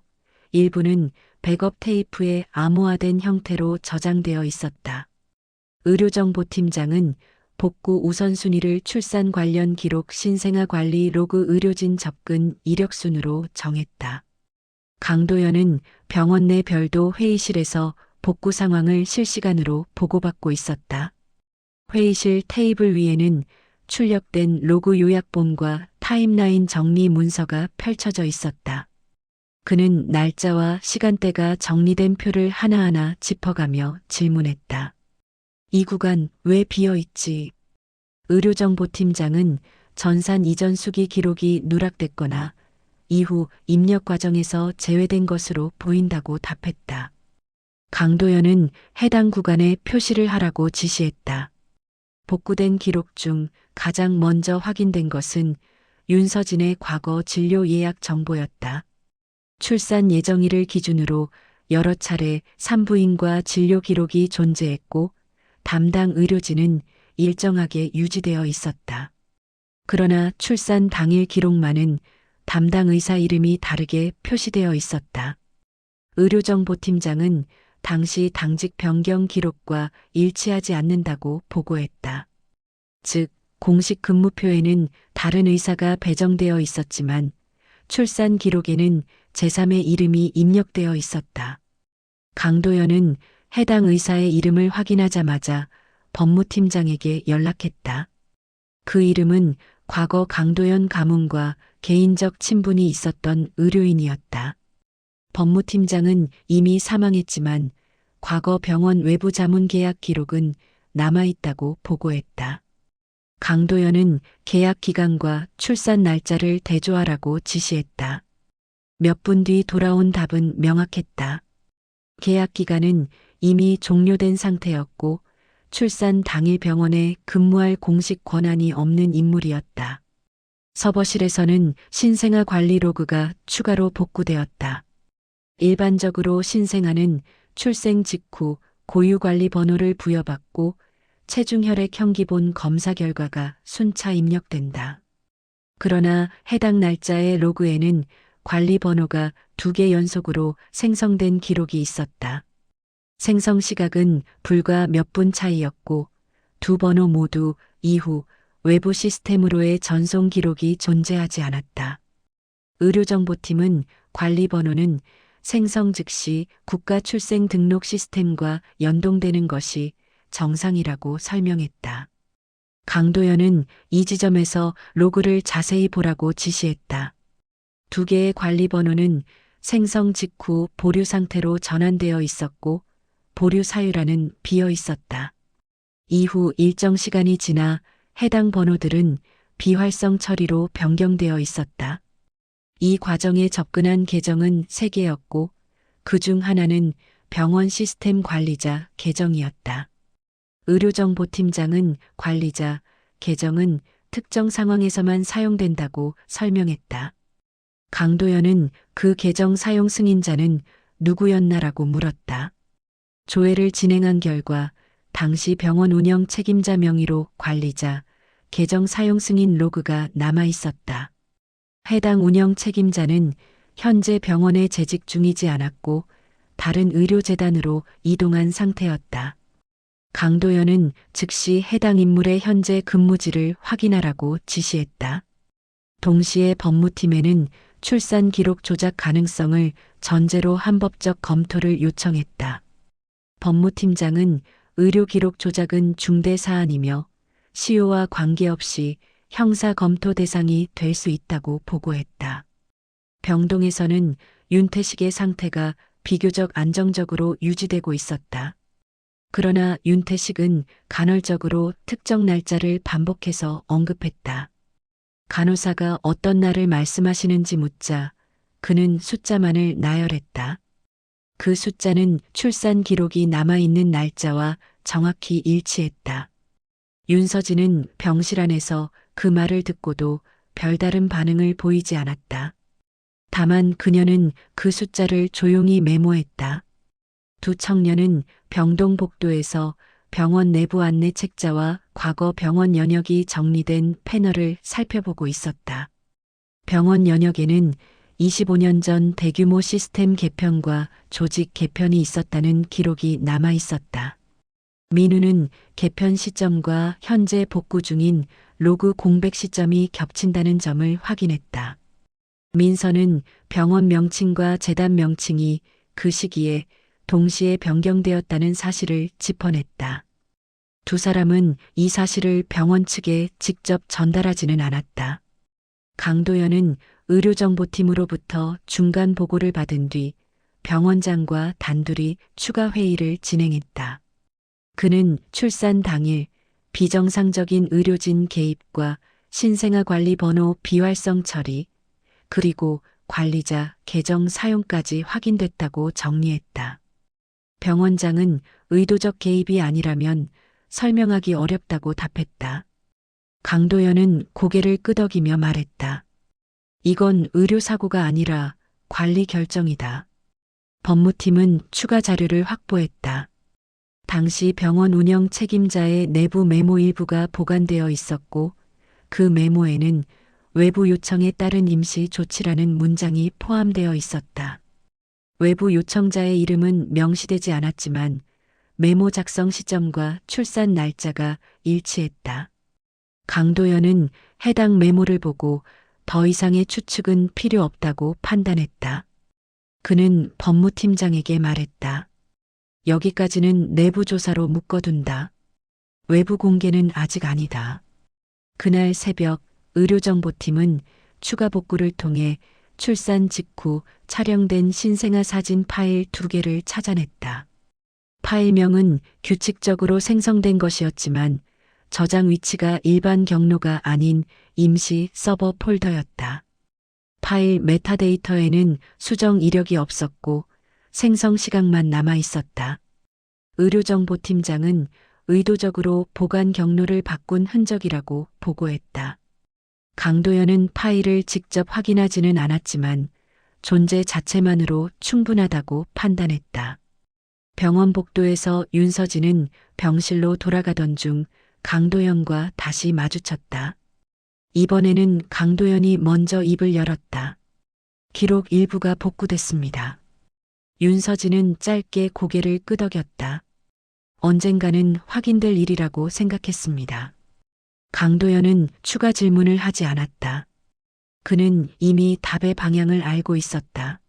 일부는 백업 테이프에 암호화된 형태로 저장되어 있었다. 의료정보팀장은 복구 우선순위를 출산 관련 기록 신생아 관리 로그 의료진 접근 이력 순으로 정했다. 강도연은 병원 내 별도 회의실에서 복구 상황을 실시간으로 보고받고 있었다. 회의실 테이블 위에는 출력된 로그 요약본과 타임라인 정리 문서가 펼쳐져 있었다. 그는 날짜와 시간대가 정리된 표를 하나하나 짚어가며 질문했다. 이 구간 왜 비어 있지? 의료정보팀장은 전산 이전 수기 기록이 누락됐거나 이후 입력 과정에서 제외된 것으로 보인다고 답했다. 강도연은 해당 구간에 표시를 하라고 지시했다. 복구된 기록 중 가장 먼저 확인된 것은 윤서진의 과거 진료 예약 정보였다. 출산 예정일을 기준으로 여러 차례 산부인과 진료 기록이 존재했고 담당 의료진은 일정하게 유지되어 있었다. 그러나 출산 당일 기록만은 담당 의사 이름이 다르게 표시되어 있었다. 의료정보팀장은 당시 당직 변경 기록과 일치하지 않는다고 보고했다. 즉, 공식 근무표에는 다른 의사가 배정되어 있었지만 출산 기록에는 제3의 이름이 입력되어 있었다. 강도연은 해당 의사의 이름을 확인하자마자 법무팀장에게 연락했다. 그 이름은 과거 강도연 가문과 개인적 친분이 있었던 의료인이었다. 법무팀장은 이미 사망했지만 과거 병원 외부 자문 계약 기록은 남아있다고 보고했다. 강도연은 계약 기간과 출산 날짜를 대조하라고 지시했다. 몇 분 뒤 돌아온 답은 명확했다. 계약 기간은 이미 종료된 상태였고 출산 당일 병원에 근무할 공식 권한이 없는 인물이었다. 서버실에서는 신생아 관리 로그가 추가로 복구되었다. 일반적으로 신생아는 출생 직후 고유관리 번호를 부여받고 체중혈액형 기본 검사 결과가 순차 입력된다. 그러나 해당 날짜의 로그에는 관리 번호가 2개 연속으로 생성된 기록이 있었다. 생성 시각은 불과 몇 분 차이였고 두 번호 모두 이후 외부 시스템으로의 전송 기록이 존재하지 않았다. 의료정보팀은 관리 번호는 생성 즉시 국가출생등록 시스템과 연동되는 것이 정상이라고 설명했다. 강도연은 이 지점에서 로그를 자세히 보라고 지시했다. 2개의 관리 번호는 생성 직후 보류 상태로 전환되어 있었고 보류 사유란은 비어 있었다. 이후 일정 시간이 지나 해당 번호들은 비활성 처리로 변경되어 있었다. 이 과정에 접근한 계정은 3개였고 그 중 하나는 병원 시스템 관리자 계정이었다. 의료정보팀장은 관리자 계정은 특정 상황에서만 사용된다고 설명했다. 강도연은 그 계정 사용 승인자는 누구였나라고 물었다. 조회를 진행한 결과 당시 병원 운영 책임자 명의로 관리자, 계정 사용 승인 로그가 남아 있었다. 해당 운영 책임자는 현재 병원에 재직 중이지 않았고 다른 의료재단으로 이동한 상태였다. 강도연은 즉시 해당 인물의 현재 근무지를 확인하라고 지시했다. 동시에 법무팀에는 출산 기록 조작 가능성을 전제로 한법적 검토를 요청했다. 법무팀장은 의료 기록 조작은 중대 사안이며 시효와 관계없이 형사 검토 대상이 될 수 있다고 보고했다. 병동에서는 윤태식의 상태가 비교적 안정적으로 유지되고 있었다. 그러나 윤태식은 간헐적으로 특정 날짜를 반복해서 언급했다. 간호사가 어떤 날을 말씀하시는지 묻자 그는 숫자만을 나열했다. 그 숫자는 출산 기록이 남아있는 날짜와 정확히 일치했다. 윤서진은 병실 안에서 그 말을 듣고도 별다른 반응을 보이지 않았다. 다만 그녀는 그 숫자를 조용히 메모했다. 두 청년은 병동 복도에서 병원 내부 안내 책자와 과거 병원 연역이 정리된 패널을 살펴보고 있었다. 병원 연역에는 25년 전 대규모 시스템 개편과 조직 개편이 있었다는 기록이 남아 있었다. 민우는 개편 시점과 현재 복구 중인 로그 공백 시점이 겹친다는 점을 확인했다. 민서는 병원 명칭과 재단 명칭이 그 시기에 동시에 변경되었다는 사실을 짚어냈다. 두 사람은 이 사실을 병원 측에 직접 전달하지는 않았다. 강도연은 의료정보팀으로부터 중간 보고를 받은 뒤 병원장과 단둘이 추가 회의를 진행했다. 그는 출산 당일 비정상적인 의료진 개입과 신생아 관리 번호 비활성 처리, 그리고 관리자 계정 사용까지 확인됐다고 정리했다. 병원장은 의도적 개입이 아니라면 설명하기 어렵다고 답했다. 강도연은 고개를 끄덕이며 말했다. 이건 의료사고가 아니라 관리 결정이다. 법무팀은 추가 자료를 확보했다. 당시 병원 운영 책임자의 내부 메모 일부가 보관되어 있었고 그 메모에는 외부 요청에 따른 임시 조치라는 문장이 포함되어 있었다. 외부 요청자의 이름은 명시되지 않았지만 메모 작성 시점과 출산 날짜가 일치했다. 강도연은 해당 메모를 보고 더 이상의 추측은 필요 없다고 판단했다. 그는 법무팀장에게 말했다. 여기까지는 내부 조사로 묶어둔다. 외부 공개는 아직 아니다. 그날 새벽 의료정보팀은 추가 복구를 통해 출산 직후 촬영된 신생아 사진 파일 2개를 찾아냈다. 파일명은 규칙적으로 생성된 것이었지만 저장 위치가 일반 경로가 아닌 임시 서버 폴더였다. 파일 메타데이터에는 수정 이력이 없었고 생성 시각만 남아 있었다. 의료정보팀장은 의도적으로 보관 경로를 바꾼 흔적이라고 보고했다. 강도연은 파일을 직접 확인하지는 않았지만 존재 자체만으로 충분하다고 판단했다. 병원 복도에서 윤서진은 병실로 돌아가던 중 강도연과 다시 마주쳤다. 이번에는 강도연이 먼저 입을 열었다. 기록 일부가 복구됐습니다. 윤서진은 짧게 고개를 끄덕였다. 언젠가는 확인될 일이라고 생각했습니다. 강도연은 추가 질문을 하지 않았다. 그는 이미 답의 방향을 알고 있었다.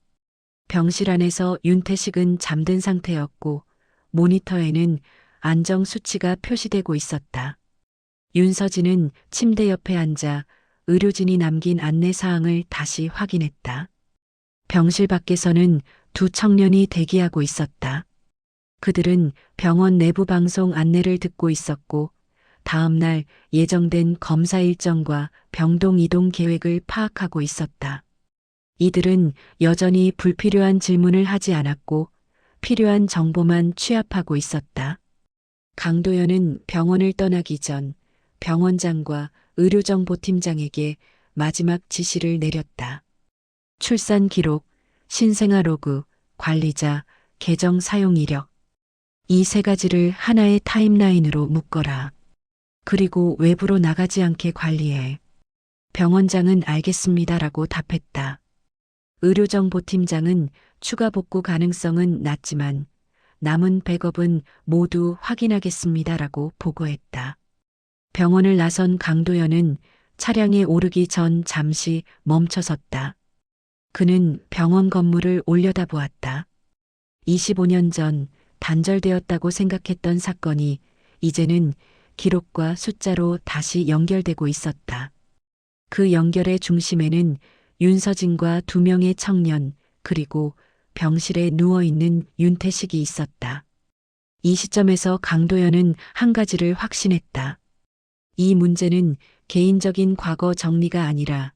병실 안에서 윤태식은 잠든 상태였고 모니터에는 안정 수치가 표시되고 있었다. 윤서진은 침대 옆에 앉아 의료진이 남긴 안내 사항을 다시 확인했다. 병실 밖에서는 두 청년이 대기하고 있었다. 그들은 병원 내부 방송 안내를 듣고 있었고 다음 날 예정된 검사 일정과 병동 이동 계획을 파악하고 있었다. 이들은 여전히 불필요한 질문을 하지 않았고 필요한 정보만 취합하고 있었다. 강도연은 병원을 떠나기 전 병원장과 의료정보팀장에게 마지막 지시를 내렸다. 출산 기록, 신생아 로그, 관리자, 계정 사용 이력. 이 세 가지를 하나의 타임라인으로 묶어라. 그리고 외부로 나가지 않게 관리해. 병원장은 알겠습니다라고 답했다. 의료정보팀장은 추가 복구 가능성은 낮지만 남은 백업은 모두 확인하겠습니다라고 보고했다. 병원을 나선 강도연은 차량에 오르기 전 잠시 멈춰섰다. 그는 병원 건물을 올려다보았다. 25년 전 단절되었다고 생각했던 사건이 이제는 기록과 숫자로 다시 연결되고 있었다. 그 연결의 중심에는 윤서진과 2명의 청년 그리고 병실에 누워있는 윤태식이 있었다. 이 시점에서 강도연은 한 가지를 확신했다. 이 문제는 개인적인 과거 정리가 아니라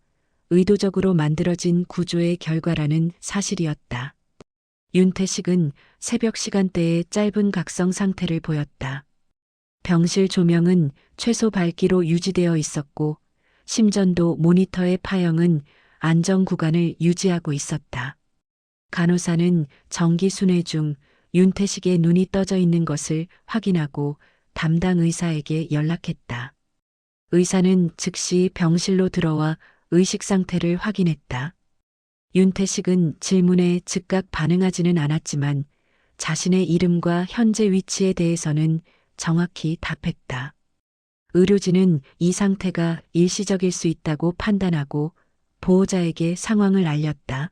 의도적으로 만들어진 구조의 결과라는 사실이었다. 윤태식은 새벽 시간대에 짧은 각성 상태를 보였다. 병실 조명은 최소 밝기로 유지되어 있었고 심전도 모니터의 파형은 안정 구간을 유지하고 있었다. 간호사는 정기 순회 중 윤태식의 눈이 떠져 있는 것을 확인하고 담당 의사에게 연락했다. 의사는 즉시 병실로 들어와 의식 상태를 확인했다. 윤태식은 질문에 즉각 반응하지는 않았지만 자신의 이름과 현재 위치에 대해서는 정확히 답했다. 의료진은 이 상태가 일시적일 수 있다고 판단하고 보호자에게 상황을 알렸다.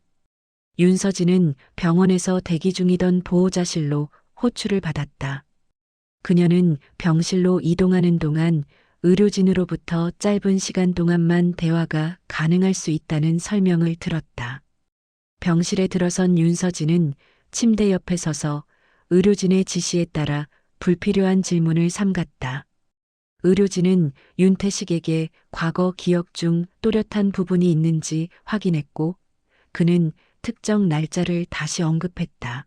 윤서진은 병원에서 대기 중이던 보호자실로 호출을 받았다. 그녀는 병실로 이동하는 동안 의료진으로부터 짧은 시간 동안만 대화가 가능할 수 있다는 설명을 들었다. 병실에 들어선 윤서진은 침대 옆에 서서 의료진의 지시에 따라 불필요한 질문을 삼갔다. 의료진은 윤태식에게 과거 기억 중 또렷한 부분이 있는지 확인했고 그는 특정 날짜를 다시 언급했다.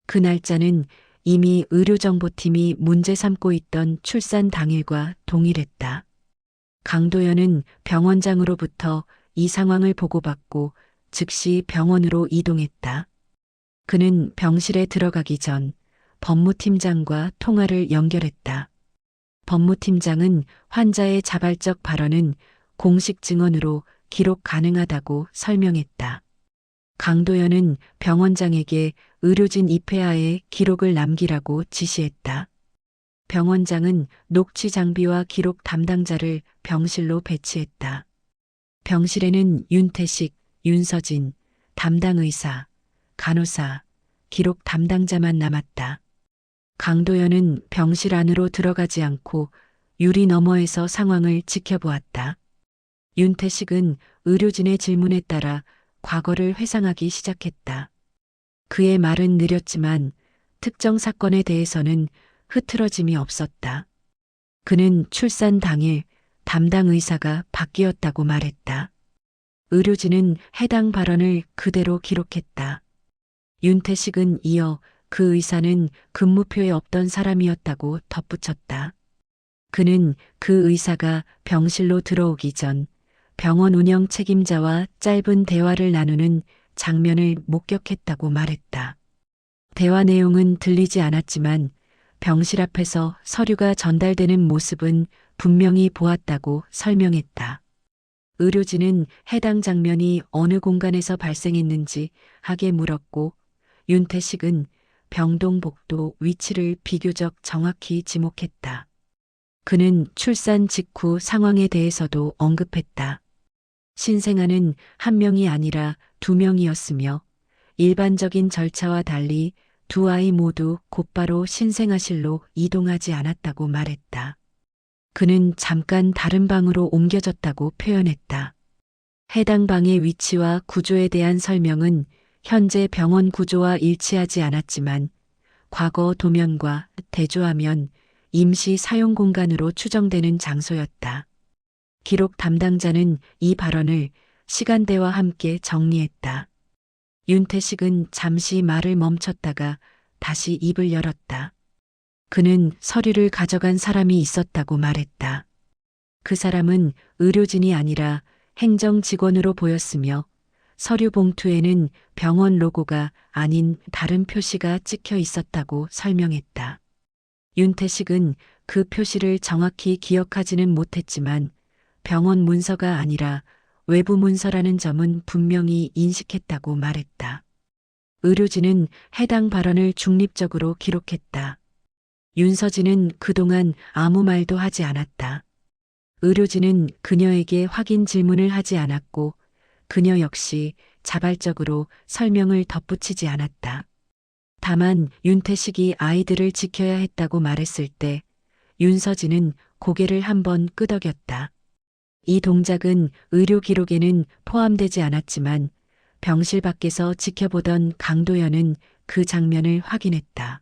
그 날짜는 이미 의료정보팀이 문제 삼고 있던 출산 당일과 동일했다. 강도연은 병원장으로부터 이 상황을 보고받고 즉시 병원으로 이동했다. 그는 병실에 들어가기 전 법무팀장과 통화를 연결했다. 법무팀장은 환자의 자발적 발언은 공식 증언으로 기록 가능하다고 설명했다. 강도연은 병원장에게 의료진 입회하에 기록을 남기라고 지시했다. 병원장은 녹취 장비와 기록 담당자를 병실로 배치했다. 병실에는 윤태식, 윤서진, 담당 의사, 간호사, 기록 담당자만 남았다. 강도연은 병실 안으로 들어가지 않고 유리 너머에서 상황을 지켜보았다. 윤태식은 의료진의 질문에 따라 과거를 회상하기 시작했다. 그의 말은 느렸지만 특정 사건에 대해서는 흐트러짐이 없었다. 그는 출산 당일 담당 의사가 바뀌었다고 말했다. 의료진은 해당 발언을 그대로 기록했다. 윤태식은 이어 그 의사는 근무표에 없던 사람이었다고 덧붙였다. 그는 그 의사가 병실로 들어오기 전 병원 운영 책임자와 짧은 대화를 나누는 장면을 목격했다고 말했다. 대화 내용은 들리지 않았지만 병실 앞에서 서류가 전달되는 모습은 분명히 보았다고 설명했다. 의료진은 해당 장면이 어느 공간에서 발생했는지 하게 물었고 윤태식은 병동 복도 위치를 비교적 정확히 지목했다. 그는 출산 직후 상황에 대해서도 언급했다. 신생아는 한 명이 아니라 두 명이었으며 일반적인 절차와 달리 두 아이 모두 곧바로 신생아실로 이동하지 않았다고 말했다. 그는 잠깐 다른 방으로 옮겨졌다고 표현했다. 해당 방의 위치와 구조에 대한 설명은 현재 병원 구조와 일치하지 않았지만 과거 도면과 대조하면 임시 사용 공간으로 추정되는 장소였다. 기록 담당자는 이 발언을 시간대와 함께 정리했다. 윤태식은 잠시 말을 멈췄다가 다시 입을 열었다. 그는 서류를 가져간 사람이 있었다고 말했다. 그 사람은 의료진이 아니라 행정 직원으로 보였으며 서류 봉투에는 병원 로고가 아닌 다른 표시가 찍혀 있었다고 설명했다. 윤태식은 그 표시를 정확히 기억하지는 못했지만 병원 문서가 아니라 외부 문서라는 점은 분명히 인식했다고 말했다. 의료진은 해당 발언을 중립적으로 기록했다. 윤서진은 그동안 아무 말도 하지 않았다. 의료진은 그녀에게 확인 질문을 하지 않았고 그녀 역시 자발적으로 설명을 덧붙이지 않았다. 다만 윤태식이 아이들을 지켜야 했다고 말했을 때 윤서진은 고개를 한번 끄덕였다. 이 동작은 의료 기록에는 포함되지 않았지만 병실 밖에서 지켜보던 강도연은 그 장면을 확인했다.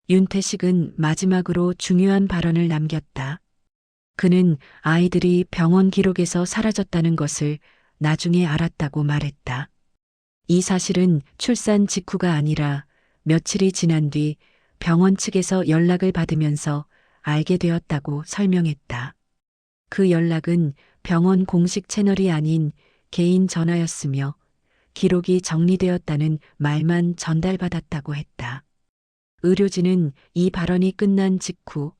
윤태식은 마지막으로 중요한 발언을 남겼다. 그는 아이들이 병원 기록에서 사라졌다는 것을 나중에 알았다고 말했다. 이 사실은 출산 직후가 아니라 며칠이 지난 뒤 병원 측에서 연락을 받으면서 알게 되었다고 설명했다. 그 연락은 병원 공식 채널이 아닌 개인 전화였으며 기록이 정리되었다는 말만 전달받았다고 했다. 의료진은 이 발언이 끝난 직후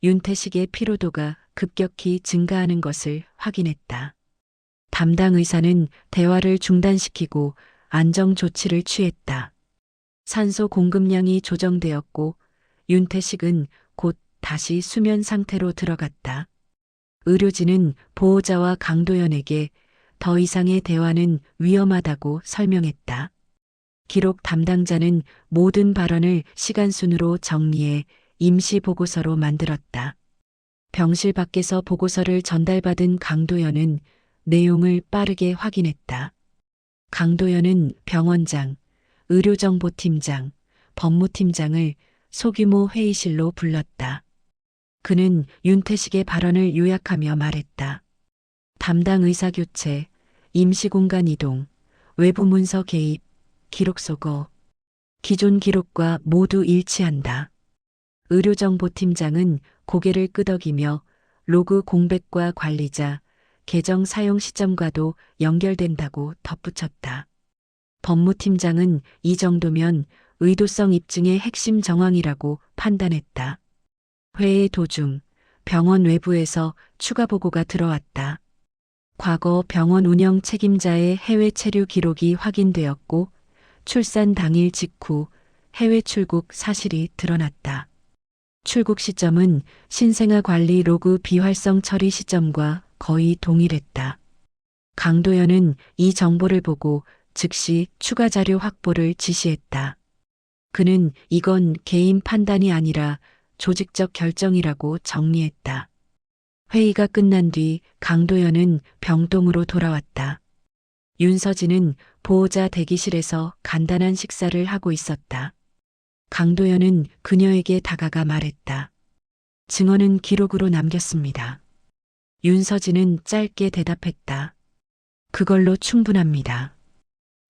윤태식의 피로도가 급격히 증가하는 것을 확인했다. 담당 의사는 대화를 중단시키고 안정 조치를 취했다. 산소 공급량이 조정되었고 윤태식은 곧 다시 수면 상태로 들어갔다. 의료진은 보호자와 강도연에게 더 이상의 대화는 위험하다고 설명했다. 기록 담당자는 모든 발언을 시간순으로 정리해 임시 보고서로 만들었다. 병실 밖에서 보고서를 전달받은 강도연은 내용을 빠르게 확인했다. 강도연은 병원장, 의료정보팀장, 법무팀장을 소규모 회의실로 불렀다. 그는 윤태식의 발언을 요약하며 말했다. 담당 의사 교체, 임시공간 이동, 외부 문서 개입, 기록 소거. 기존 기록과 모두 일치한다. 의료정보팀장은 고개를 끄덕이며 로그 공백과 관리자, 계정 사용 시점과도 연결된다고 덧붙였다. 법무팀장은 이 정도면 의도성 입증의 핵심 정황이라고 판단했다. 회의 도중 병원 외부에서 추가 보고가 들어왔다. 과거 병원 운영 책임자의 해외 체류 기록이 확인되었고 출산 당일 직후 해외 출국 사실이 드러났다. 출국 시점은 신생아 관리 로그 비활성 처리 시점과 거의 동일했다. 강도연은 이 정보를 보고 즉시 추가 자료 확보를 지시했다. 그는 이건 개인 판단이 아니라 조직적 결정이라고 정리했다. 회의가 끝난 뒤 강도연은 병동으로 돌아왔다. 윤서진은 보호자 대기실에서 간단한 식사를 하고 있었다. 강도연은 그녀에게 다가가 말했다. 증언은 기록으로 남겼습니다. 윤서진은 짧게 대답했다. 그걸로 충분합니다.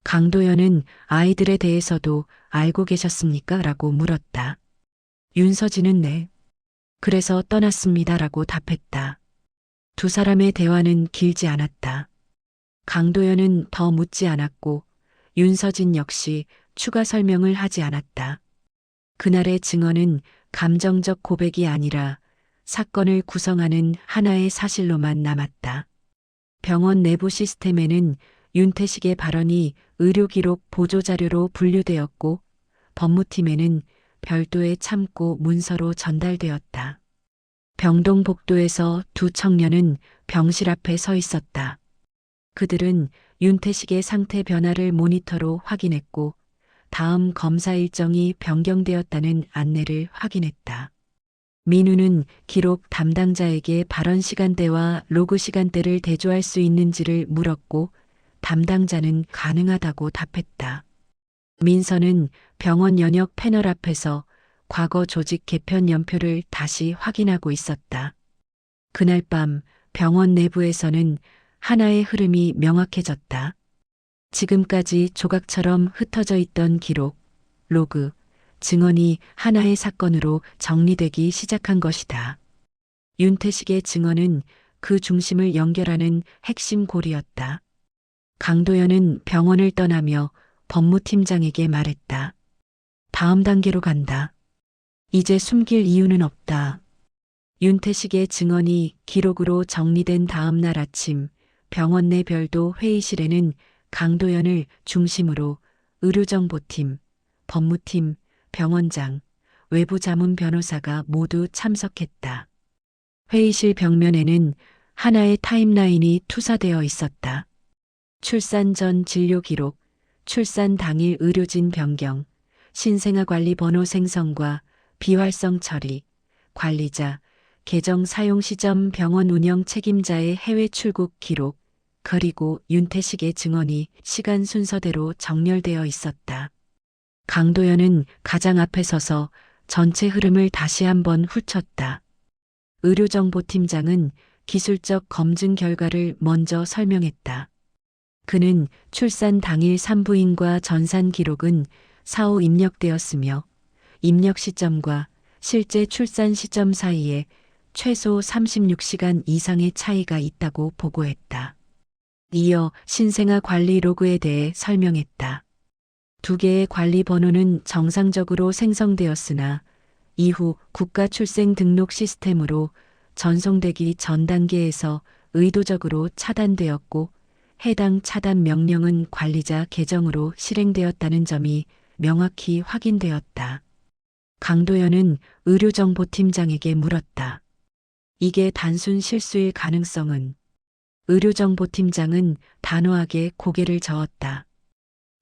강도연은 아이들에 대해서도 알고 계셨습니까? 라고 물었다. 윤서진은 네. 그래서 떠났습니다. 라고 답했다. 두 사람의 대화는 길지 않았다. 강도연은 더 묻지 않았고 윤서진 역시 추가 설명을 하지 않았다. 그날의 증언은 감정적 고백이 아니라 사건을 구성하는 하나의 사실로만 남았다. 병원 내부 시스템에는 윤태식의 발언이 의료기록 보조자료로 분류되었고 법무팀에는 별도의 참고 문서로 전달되었다. 병동 복도에서 두 청년은 병실 앞에 서 있었다. 그들은 윤태식의 상태 변화를 모니터로 확인했고 다음 검사 일정이 변경되었다는 안내를 확인했다. 민우는 기록 담당자에게 발언 시간대와 로그 시간대를 대조할 수 있는지를 물었고 담당자는 가능하다고 답했다. 민서는 병원 연역 패널 앞에서 과거 조직 개편 연표를 다시 확인하고 있었다. 그날 밤 병원 내부에서는 하나의 흐름이 명확해졌다. 지금까지 조각처럼 흩어져 있던 기록, 로그, 증언이 하나의 사건으로 정리되기 시작한 것이다. 윤태식의 증언은 그 중심을 연결하는 핵심 고리였다. 강도연은 병원을 떠나며 법무팀장에게 말했다. 다음 단계로 간다. 이제 숨길 이유는 없다. 윤태식의 증언이 기록으로 정리된 다음 날 아침 병원 내 별도 회의실에는 강도연을 중심으로 의료정보팀, 법무팀, 병원장, 외부자문 변호사가 모두 참석했다. 회의실 벽면에는 하나의 타임라인이 투사되어 있었다. 출산 전 진료 기록, 출산 당일 의료진 변경, 신생아 관리 번호 생성과 비활성 처리, 관리자, 계정 사용 시점 병원 운영 책임자의 해외 출국 기록, 그리고 윤태식의 증언이 시간 순서대로 정렬되어 있었다. 강도연은 가장 앞에 서서 전체 흐름을 다시 한번 훑었다. 의료정보팀장은 기술적 검증 결과를 먼저 설명했다. 그는 출산 당일 산부인과 전산 기록은 사후 입력되었으며 입력 시점과 실제 출산 시점 사이에 최소 36시간 이상의 차이가 있다고 보고했다. 이어 신생아 관리 로그에 대해 설명했다. 두 개의 관리 번호는 정상적으로 생성되었으나 이후 국가출생 등록 시스템으로 전송되기 전 단계에서 의도적으로 차단되었고 해당 차단 명령은 관리자 계정으로 실행되었다는 점이 명확히 확인되었다. 강도연은 의료정보팀장에게 물었다. 이게 단순 실수일 가능성은? 의료정보팀장은 단호하게 고개를 저었다.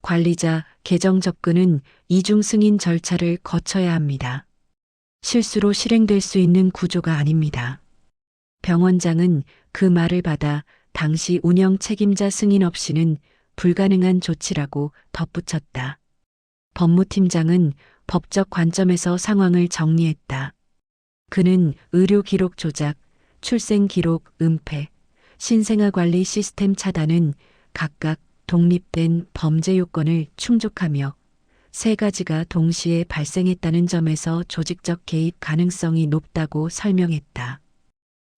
관리자 계정 접근은 이중 승인 절차를 거쳐야 합니다. 실수로 실행될 수 있는 구조가 아닙니다. 병원장은 그 말을 받아 당시 운영 책임자 승인 없이는 불가능한 조치라고 덧붙였다. 법무팀장은 법적 관점에서 상황을 정리했다. 그는 의료 기록 조작, 출생 기록 은폐, 신생아 관리 시스템 차단은 각각 독립된 범죄 요건을 충족하며 세 가지가 동시에 발생했다는 점에서 조직적 개입 가능성이 높다고 설명했다.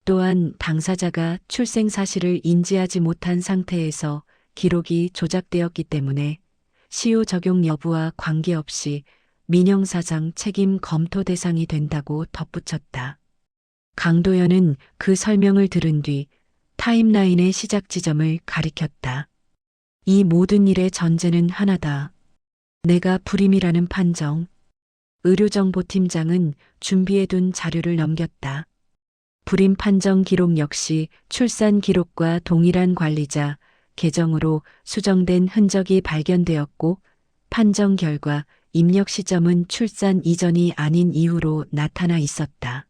또한 당사자가 출생 사실을 인지하지 못한 상태에서 기록이 조작되었기 때문에 시효 적용 여부와 관계없이 민형사상 책임 검토 대상이 된다고 덧붙였다. 강도연은 그 설명을 들은 뒤 타임라인의 시작 지점을 가리켰다. 이 모든 일의 전제는 하나다. 내가 불임이라는 판정. 의료정보팀장은 준비해둔 자료를 넘겼다. 불임 판정 기록 역시 출산 기록과 동일한 관리자 계정으로 수정된 흔적이 발견되었고 판정 결과 입력 시점은 출산 이전이 아닌 이후로 나타나 있었다.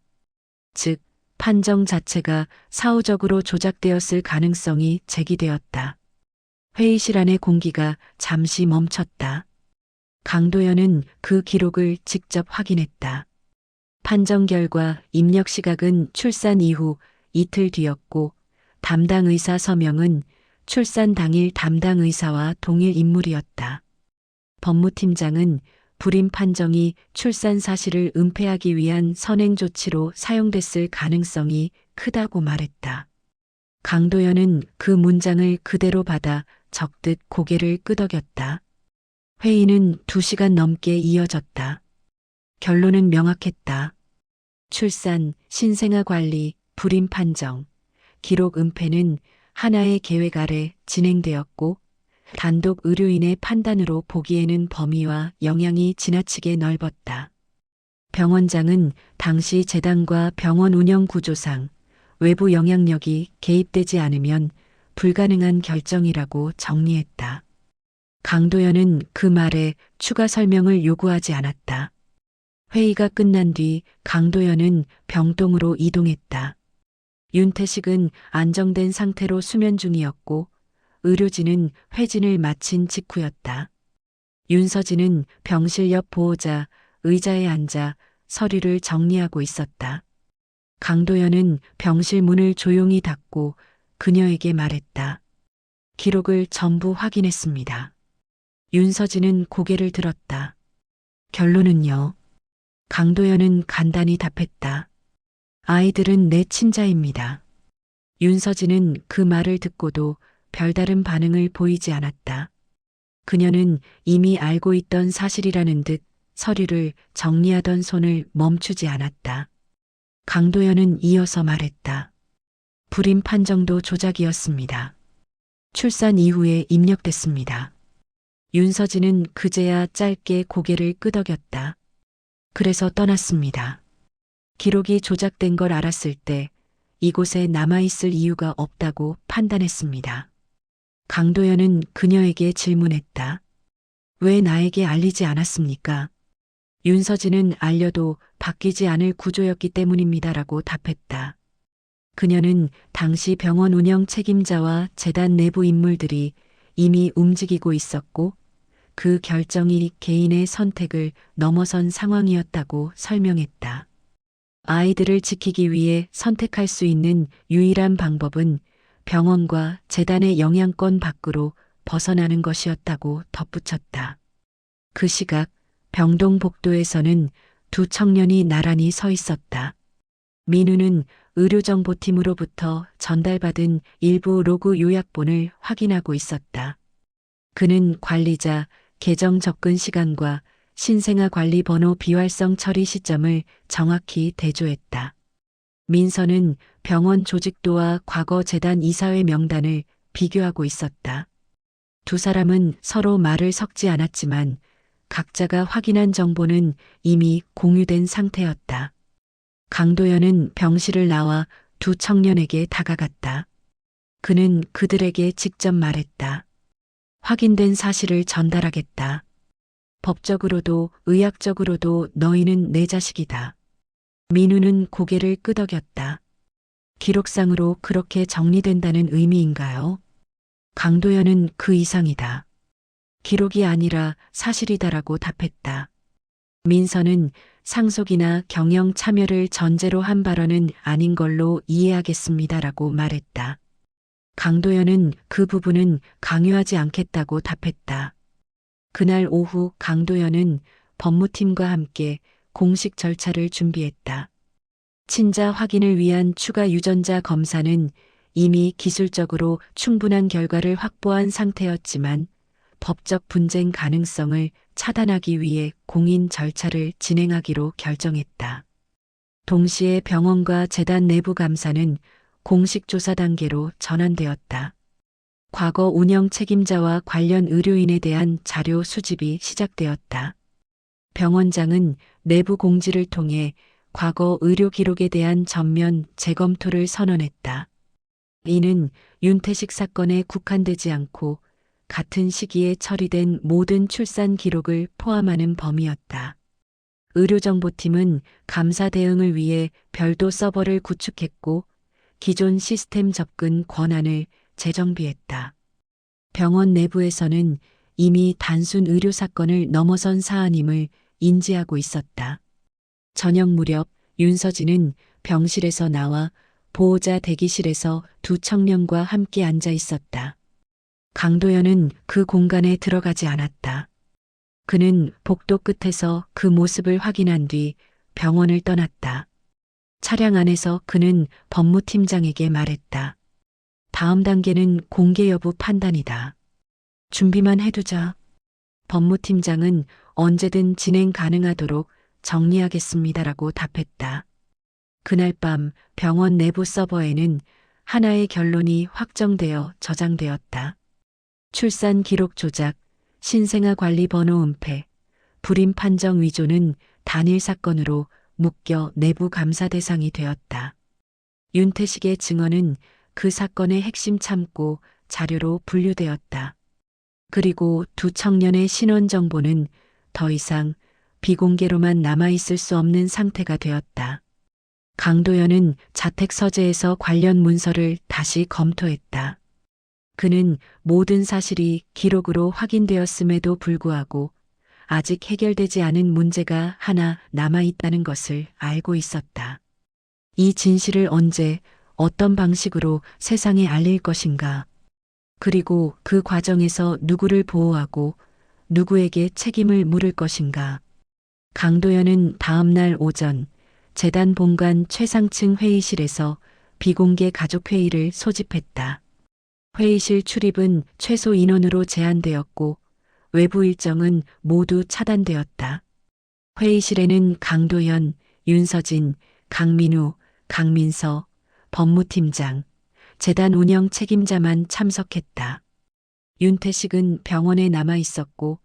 즉, 판정 자체가 사후적으로 조작되었을 가능성이 제기되었다. 회의실 안의 공기가 잠시 멈췄다. 강도연은 그 기록을 직접 확인했다. 판정 결과 입력 시각은 출산 이후 이틀 뒤였고 담당 의사 서명은 출산 당일 담당 의사와 동일 인물이었다. 법무팀장은 불임 판정이 출산 사실을 은폐하기 위한 선행 조치로 사용됐을 가능성이 크다고 말했다. 강도연은 그 문장을 그대로 받아 적듯 고개를 끄덕였다. 회의는 2시간 넘게 이어졌다. 결론은 명확했다. 출산, 신생아 관리, 불임 판정, 기록 은폐는 하나의 계획 아래 진행되었고 단독 의료인의 판단으로 보기에는 범위와 영향이 지나치게 넓었다. 병원장은 당시 재단과 병원 운영 구조상 외부 영향력이 개입되지 않으면 불가능한 결정이라고 정리했다. 강도연은 그 말에 추가 설명을 요구하지 않았다. 회의가 끝난 뒤 강도연은 병동으로 이동했다. 윤태식은 안정된 상태로 수면 중이었고 의료진은 회진을 마친 직후였다. 윤서진은 병실 옆 보호자 의자에 앉아 서류를 정리하고 있었다. 강도연은 병실 문을 조용히 닫고 그녀에게 말했다. 기록을 전부 확인했습니다. 윤서진은 고개를 들었다. 결론은요? 강도연은 간단히 답했다. 아이들은 내 친자입니다. 윤서진은 그 말을 듣고도 별다른 반응을 보이지 않았다. 그녀는 이미 알고 있던 사실이라는 듯 서류를 정리하던 손을 멈추지 않았다. 강도연은 이어서 말했다. 불임 판정도 조작이었습니다. 출산 이후에 입력됐습니다. 윤서진은 그제야 짧게 고개를 끄덕였다. 그래서 떠났습니다. 기록이 조작된 걸 알았을 때 이곳에 남아있을 이유가 없다고 판단했습니다. 강도연은 그녀에게 질문했다. 왜 나에게 알리지 않았습니까? 윤서진은 알려도 바뀌지 않을 구조였기 때문입니다라고 답했다. 그녀는 당시 병원 운영 책임자와 재단 내부 인물들이 이미 움직이고 있었고 그 결정이 개인의 선택을 넘어선 상황이었다고 설명했다. 아이들을 지키기 위해 선택할 수 있는 유일한 방법은 병원과 재단의 영향권 밖으로 벗어나는 것이었다고 덧붙였다. 그 시각 병동 복도에서는 두 청년이 나란히 서 있었다. 민우는 의료정보팀으로부터 전달받은 일부 로그 요약본을 확인하고 있었다. 그는 관리자 계정 접근 시간과 신생아 관리 번호 비활성 처리 시점을 정확히 대조했다. 민서는 병원 조직도와 과거 재단 이사회 명단을 비교하고 있었다. 두 사람은 서로 말을 섞지 않았지만 각자가 확인한 정보는 이미 공유된 상태였다. 강도연은 병실을 나와 두 청년에게 다가갔다. 그는 그들에게 직접 말했다. 확인된 사실을 전달하겠다. 법적으로도 의학적으로도 너희는 내 자식이다. 민우는 고개를 끄덕였다. 기록상으로 그렇게 정리된다는 의미인가요? 강도연은 그 이상이다. 기록이 아니라 사실이다라고 답했다. 민서는 상속이나 경영 참여를 전제로 한 발언은 아닌 걸로 이해하겠습니다라고 말했다. 강도연은 그 부분은 강요하지 않겠다고 답했다. 그날 오후 강도연은 법무팀과 함께 공식 절차를 준비했다. 친자 확인을 위한 추가 유전자 검사는 이미 기술적으로 충분한 결과를 확보한 상태였지만 법적 분쟁 가능성을 차단하기 위해 공인 절차를 진행하기로 결정했다. 동시에 병원과 재단 내부 감사는 공식 조사 단계로 전환되었다. 과거 운영 책임자와 관련 의료인에 대한 자료 수집이 시작되었다. 병원장은 내부 공지를 통해 과거 의료 기록에 대한 전면 재검토를 선언했다. 이는 윤태식 사건에 국한되지 않고 같은 시기에 처리된 모든 출산 기록을 포함하는 범위였다. 의료정보팀은 감사 대응을 위해 별도 서버를 구축했고 기존 시스템 접근 권한을 재정비했다. 병원 내부에서는 이미 단순 의료 사건을 넘어선 사안임을 인지하고 있었다. 저녁 무렵 윤서진은 병실에서 나와 보호자 대기실에서 두 청년과 함께 앉아 있었다. 강도연은 그 공간에 들어가지 않았다. 그는 복도 끝에서 그 모습을 확인한 뒤 병원을 떠났다. 차량 안에서 그는 법무팀장에게 말했다. 다음 단계는 공개 여부 판단이다. 준비만 해두자. 법무팀장은 언제든 진행 가능하도록 정리하겠습니다라고 답했다. 그날 밤 병원 내부 서버에는 하나의 결론이 확정되어 저장되었다. 출산 기록 조작, 신생아 관리 번호 은폐, 불임 판정 위조는 단일 사건으로 묶여 내부 감사 대상이 되었다. 윤태식의 증언은 그 사건의 핵심 참고 자료로 분류되었다. 그리고 두 청년의 신원 정보는 더 이상 비공개로만 남아있을 수 없는 상태가 되었다. 강도연은 자택 서재에서 관련 문서를 다시 검토했다. 그는 모든 사실이 기록으로 확인되었음에도 불구하고 아직 해결되지 않은 문제가 하나 남아있다는 것을 알고 있었다. 이 진실을 언제, 어떤 방식으로 세상에 알릴 것인가? 그리고 그 과정에서 누구를 보호하고 누구에게 책임을 물을 것인가? 강도연은 다음날 오전 재단 본관 최상층 회의실에서 비공개 가족회의를 소집했다. 회의실 출입은 최소 인원으로 제한되었고 외부 일정은 모두 차단되었다. 회의실에는 강도연, 윤서진, 강민우, 강민서, 법무팀장, 재단 운영 책임자만 참석했다. 윤태식은 병원에 남아 있었고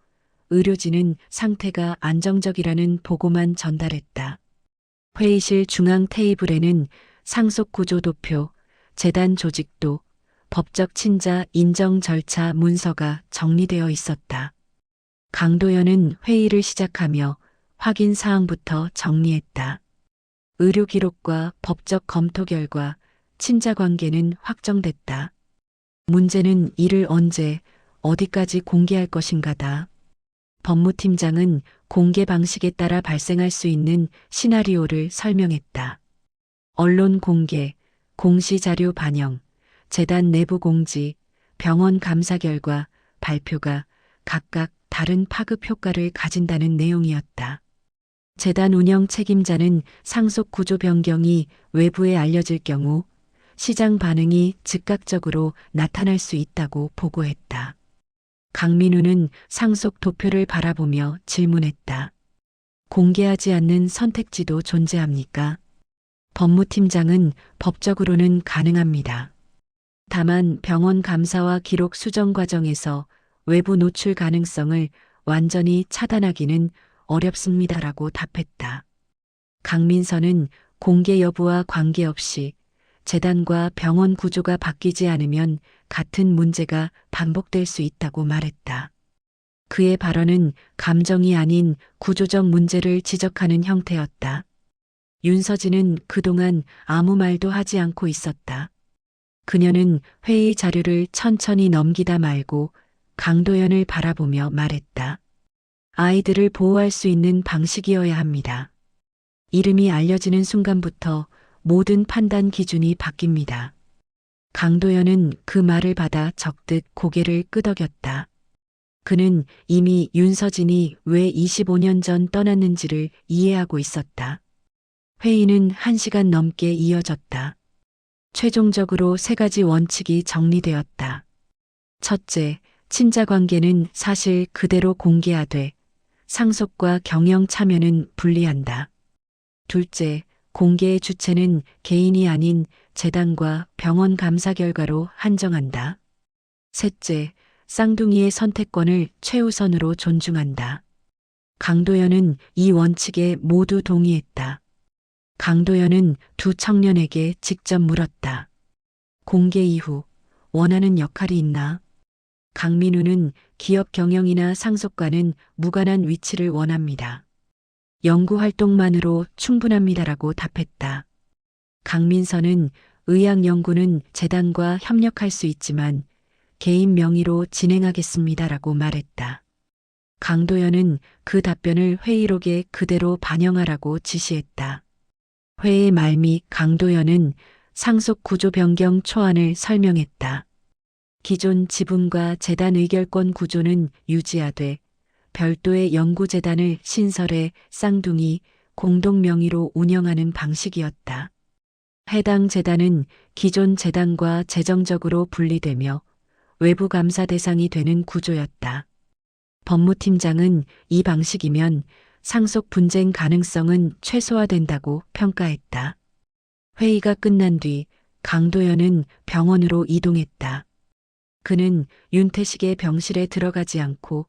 의료진은 상태가 안정적이라는 보고만 전달했다. 회의실 중앙 테이블에는 상속 구조 도표, 재단 조직도, 법적 친자 인정 절차 문서가 정리되어 있었다. 강도연은 회의를 시작하며 확인 사항부터 정리했다. 의료 기록과 법적 검토 결과 친자 관계는 확정됐다. 문제는 이를 언제, 어디까지 공개할 것인가다. 법무팀장은 공개 방식에 따라 발생할 수 있는 시나리오를 설명했다. 언론 공개, 공시자료 반영, 재단 내부 공지, 병원 감사 결과, 발표가 각각 다른 파급 효과를 가진다는 내용이었다. 재단 운영 책임자는 상속 구조 변경이 외부에 알려질 경우 시장 반응이 즉각적으로 나타날 수 있다고 보고했다. 강민우는 상속 도표를 바라보며 질문했다. 공개하지 않는 선택지도 존재합니까? 법무팀장은 법적으로는 가능합니다. 다만 병원 감사와 기록 수정 과정에서 외부 노출 가능성을 완전히 차단하기는 어렵습니다라고 답했다. 강민선은 공개 여부와 관계없이 재단과 병원 구조가 바뀌지 않으면 같은 문제가 반복될 수 있다고 말했다. 그의 발언은 감정이 아닌 구조적 문제를 지적하는 형태였다. 윤서진은 그동안 아무 말도 하지 않고 있었다. 그녀는 회의 자료를 천천히 넘기다 말고 강도연을 바라보며 말했다. 아이들을 보호할 수 있는 방식이어야 합니다. 이름이 알려지는 순간부터 모든 판단 기준이 바뀝니다. 강도연은 그 말을 받아 적듯 고개를 끄덕였다. 그는 이미 윤서진이 왜 25년 전 떠났는지를 이해하고 있었다. 회의는 1시간 넘게 이어졌다. 최종적으로 3가지 원칙이 정리되었다. 첫째, 친자 관계는 사실 그대로 공개하되 상속과 경영 참여는 분리한다. 둘째, 공개의 주체는 개인이 아닌 재단과 병원 감사 결과로 한정한다. 셋째, 쌍둥이의 선택권을 최우선으로 존중한다. 강도연은 이 원칙에 모두 동의했다. 강도연은 두 청년에게 직접 물었다. 공개 이후 원하는 역할이 있나? 강민우는 기업 경영이나 상속과는 무관한 위치를 원합니다. 연구 활동만으로 충분합니다라고 답했다. 강민선은 의학 연구는 재단과 협력할 수 있지만 개인 명의로 진행하겠습니다라고 말했다. 강도연은 그 답변을 회의록에 그대로 반영하라고 지시했다. 회의 말미 강도연은 상속 구조 변경 초안을 설명했다. 기존 지분과 재단 의결권 구조는 유지하되 별도의 연구재단을 신설해 쌍둥이 공동 명의로 운영하는 방식이었다. 해당 재단은 기존 재단과 재정적으로 분리되며 외부 감사 대상이 되는 구조였다. 법무팀장은 이 방식이면 상속 분쟁 가능성은 최소화된다고 평가했다. 회의가 끝난 뒤 강도연은 병원으로 이동했다. 그는 윤태식의 병실에 들어가지 않고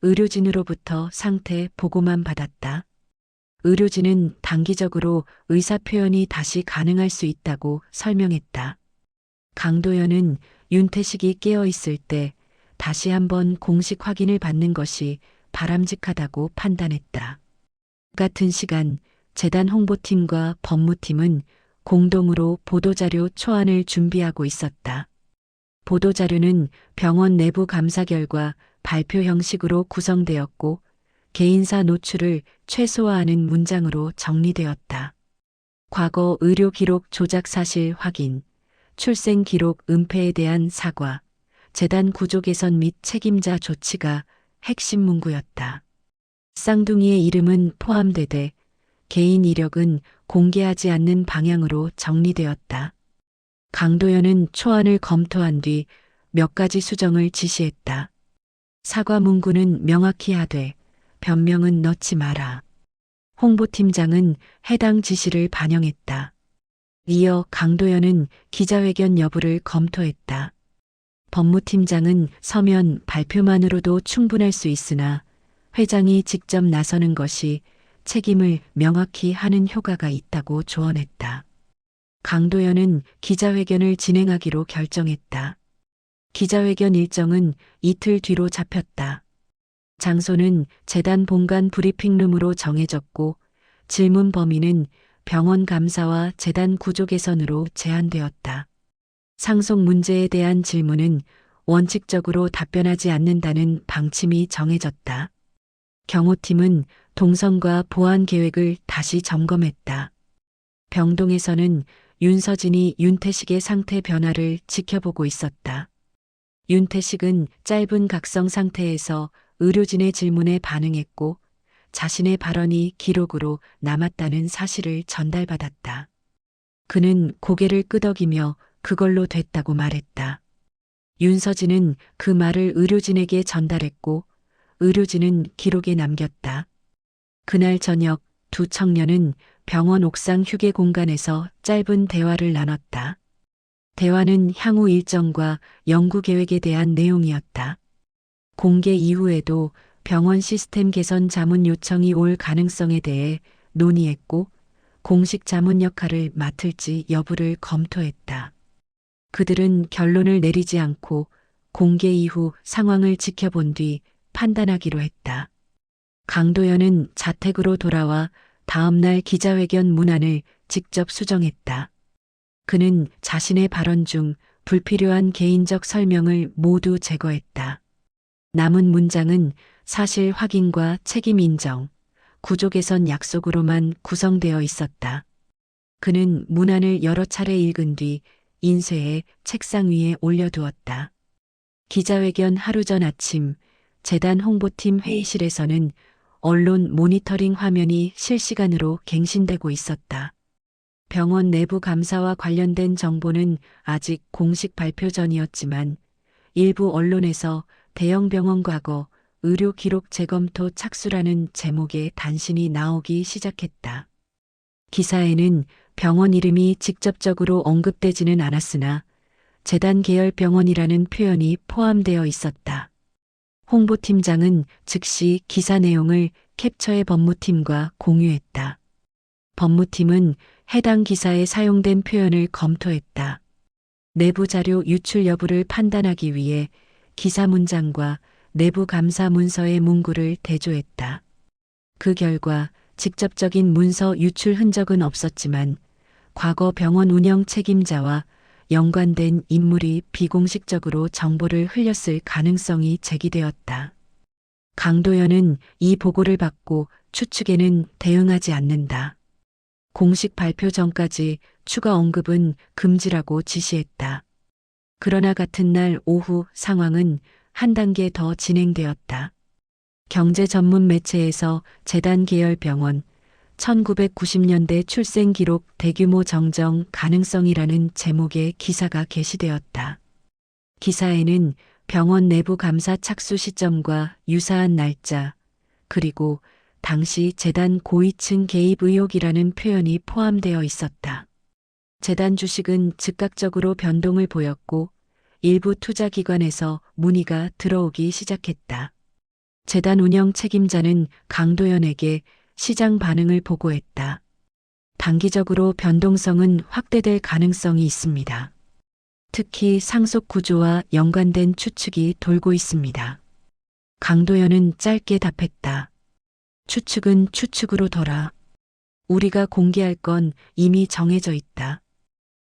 의료진으로부터 상태 보고만 받았다. 의료진은 단기적으로 의사 표현이 다시 가능할 수 있다고 설명했다. 강도연은 윤태식이 깨어 있을 때 다시 한번 공식 확인을 받는 것이 바람직하다고 판단했다. 같은 시간 재단 홍보팀과 법무팀은 공동으로 보도자료 초안을 준비하고 있었다. 보도자료는 병원 내부 감사 결과 발표 형식으로 구성되었고 개인사 노출을 최소화하는 문장으로 정리되었다. 과거 의료 기록 조작 사실 확인, 출생 기록 은폐에 대한 사과, 재단 구조 개선 및 책임자 조치가 핵심 문구였다. 쌍둥이의 이름은 포함되되 개인 이력은 공개하지 않는 방향으로 정리되었다. 강도연은 초안을 검토한 뒤 몇 가지 수정을 지시했다. 사과 문구는 명확히 하되 변명은 넣지 마라. 홍보팀장은 해당 지시를 반영했다. 이어 강도연은 기자회견 여부를 검토했다. 법무팀장은 서면 발표만으로도 충분할 수 있으나 회장이 직접 나서는 것이 책임을 명확히 하는 효과가 있다고 조언했다. 강도연은 기자회견을 진행하기로 결정했다. 기자회견 일정은 이틀 뒤로 잡혔다. 장소는 재단 본관 브리핑룸으로 정해졌고 질문 범위는 병원 감사와 재단 구조 개선으로 제한되었다. 상속 문제에 대한 질문은 원칙적으로 답변하지 않는다는 방침이 정해졌다. 경호팀은 동선과 보안 계획을 다시 점검했다. 병동에서는 윤서진이 윤태식의 상태 변화를 지켜보고 있었다. 윤태식은 짧은 각성 상태에서 의료진의 질문에 반응했고 자신의 발언이 기록으로 남았다는 사실을 전달받았다. 그는 고개를 끄덕이며 그걸로 됐다고 말했다. 윤서진은 그 말을 의료진에게 전달했고 의료진은 기록에 남겼다. 그날 저녁 두 청년은 병원 옥상 휴게 공간에서 짧은 대화를 나눴다. 대화는 향후 일정과 연구 계획에 대한 내용이었다. 공개 이후에도 병원 시스템 개선 자문 요청이 올 가능성에 대해 논의했고 공식 자문 역할을 맡을지 여부를 검토했다. 그들은 결론을 내리지 않고 공개 이후 상황을 지켜본 뒤 판단하기로 했다. 강도연은 자택으로 돌아와 다음날 기자회견 문안을 직접 수정했다. 그는 자신의 발언 중 불필요한 개인적 설명을 모두 제거했다. 남은 문장은 사실 확인과 책임 인정, 구조 개선 약속으로만 구성되어 있었다. 그는 문안을 여러 차례 읽은 뒤 인쇄해 책상 위에 올려두었다. 기자회견 하루 전 아침, 재단 홍보팀 회의실에서는 언론 모니터링 화면이 실시간으로 갱신되고 있었다. 병원 내부 감사와 관련된 정보는 아직 공식 발표 전이었지만 일부 언론에서 대형 병원 과거 의료 기록 재검토 착수라는 제목의 단신이 나오기 시작했다. 기사에는 병원 이름이 직접적으로 언급되지는 않았으나 재단 계열 병원이라는 표현이 포함되어 있었다. 홍보팀장은 즉시 기사 내용을 캡처해 법무팀과 공유했다. 법무팀은 해당 기사에 사용된 표현을 검토했다. 내부 자료 유출 여부를 판단하기 위해 기사 문장과 내부 감사 문서의 문구를 대조했다. 그 결과 직접적인 문서 유출 흔적은 없었지만 과거 병원 운영 책임자와 연관된 인물이 비공식적으로 정보를 흘렸을 가능성이 제기되었다. 강도연은 이 보고를 받고 추측에는 대응하지 않는다. 공식 발표 전까지 추가 언급은 금지라고 지시했다. 그러나 같은 날 오후 상황은 한 단계 더 진행되었다. 경제 전문 매체에서 재단 계열 병원 1990년대 출생 기록 대규모 정정 가능성이라는 제목의 기사가 게시되었다. 기사에는 병원 내부 감사 착수 시점과 유사한 날짜, 그리고 당시 재단 고위층 개입 의혹이라는 표현이 포함되어 있었다. 재단 주식은 즉각적으로 변동을 보였고 일부 투자기관에서 문의가 들어오기 시작했다. 재단 운영 책임자는 강도연에게 시장 반응을 보고했다. 단기적으로 변동성은 확대될 가능성이 있습니다. 특히 상속 구조와 연관된 추측이 돌고 있습니다. 강도연은 짧게 답했다. 추측은 추측으로 둬라. 우리가 공개할 건 이미 정해져 있다.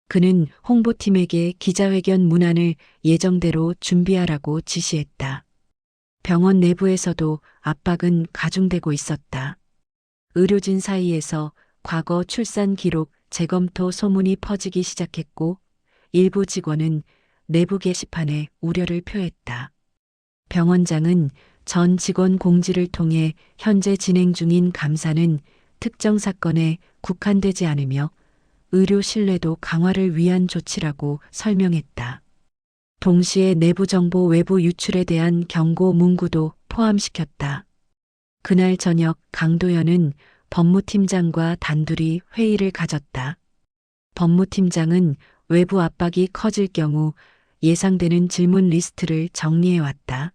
그는 홍보팀에게 기자회견 문안을 예정대로 준비하라고 지시했다. 병원 내부에서도 압박은 가중되고 있었다. 의료진 사이에서 과거 출산 기록 재검토 소문이 퍼지기 시작했고 일부 직원은 내부 게시판에 우려를 표했다. 병원장은 전 직원 공지를 통해 현재 진행 중인 감사는 특정 사건에 국한되지 않으며 의료 신뢰도 강화를 위한 조치라고 설명했다. 동시에 내부 정보 외부 유출에 대한 경고 문구도 포함시켰다. 그날 저녁 강도연은 법무팀장과 단둘이 회의를 가졌다. 법무팀장은 외부 압박이 커질 경우 예상되는 질문 리스트를 정리해왔다.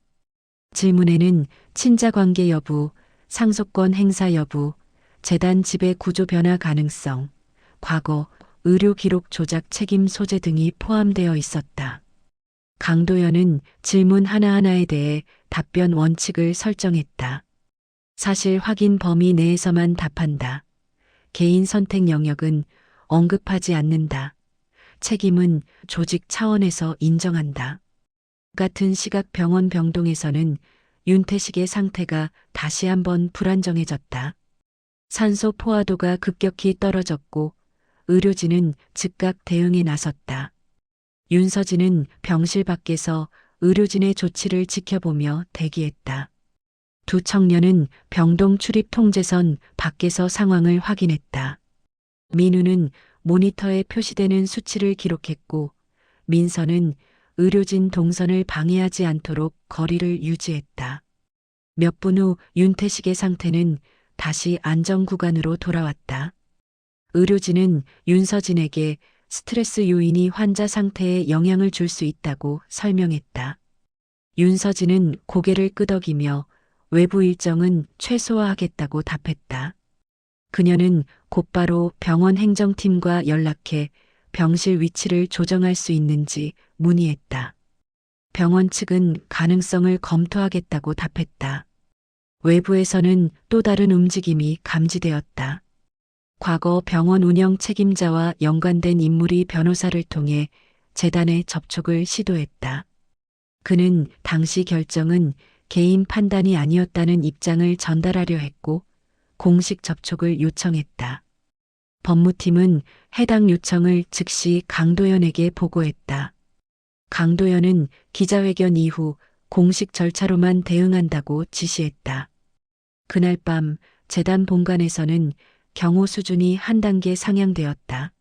질문에는 친자관계 여부, 상속권 행사 여부, 재단 지배 구조 변화 가능성, 과거 의료 기록 조작 책임 소재 등이 포함되어 있었다. 강도연은 질문 하나하나에 대해 답변 원칙을 설정했다. 사실 확인 범위 내에서만 답한다. 개인 선택 영역은 언급하지 않는다. 책임은 조직 차원에서 인정한다. 같은 시각 병원 병동에서는 윤태식의 상태가 다시 한번 불안정해졌다. 산소 포화도가 급격히 떨어졌고 의료진은 즉각 대응에 나섰다. 윤서진은 병실 밖에서 의료진의 조치를 지켜보며 대기했다. 두 청년은 병동 출입 통제선 밖에서 상황을 확인했다. 민우는 모니터에 표시되는 수치를 기록했고 민서는 의료진 동선을 방해하지 않도록 거리를 유지했다. 몇 분 후 윤태식의 상태는 다시 안전 구간으로 돌아왔다. 의료진은 윤서진에게 스트레스 요인이 환자 상태에 영향을 줄 수 있다고 설명했다. 윤서진은 고개를 끄덕이며 외부 일정은 최소화하겠다고 답했다. 그녀는 곧바로 병원 행정팀과 연락해 병실 위치를 조정할 수 있는지 문의했다. 병원 측은 가능성을 검토하겠다고 답했다. 외부에서는 또 다른 움직임이 감지되었다. 과거 병원 운영 책임자와 연관된 인물이 변호사를 통해 재단에 접촉을 시도했다. 그는 당시 결정은 개인 판단이 아니었다는 입장을 전달하려 했고 공식 접촉을 요청했다. 법무팀은 해당 요청을 즉시 강도연에게 보고했다. 강도연은 기자회견 이후 공식 절차로만 대응한다고 지시했다. 그날 밤 재단 본관에서는 경호 수준이 한 단계 상향되었다.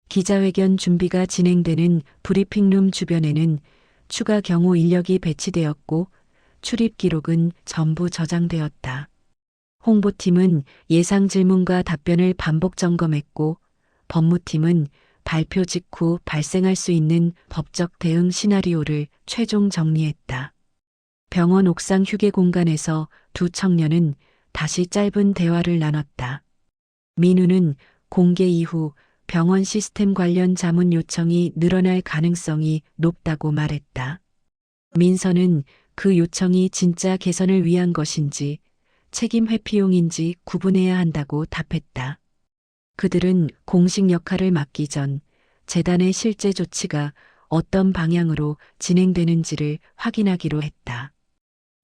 기자회견 준비가 진행되는 브리핑룸 주변에는 추가 경호 인력이 배치되었고 출입 기록은 전부 저장되었다. 홍보팀은 예상 질문과 답변을 반복 점검했고 법무팀은 발표 직후 발생할 수 있는 법적 대응 시나리오를 최종 정리했다. 병원 옥상 휴게 공간에서 두 청년은 다시 짧은 대화를 나눴다. 민우는 공개 이후 병원 시스템 관련 자문 요청이 늘어날 가능성이 높다고 말했다. 민서는 그 요청이 진짜 개선을 위한 것인지 책임 회피용인지 구분해야 한다고 답했다. 그들은 공식 역할을 맡기 전 재단의 실제 조치가 어떤 방향으로 진행되는지를 확인하기로 했다.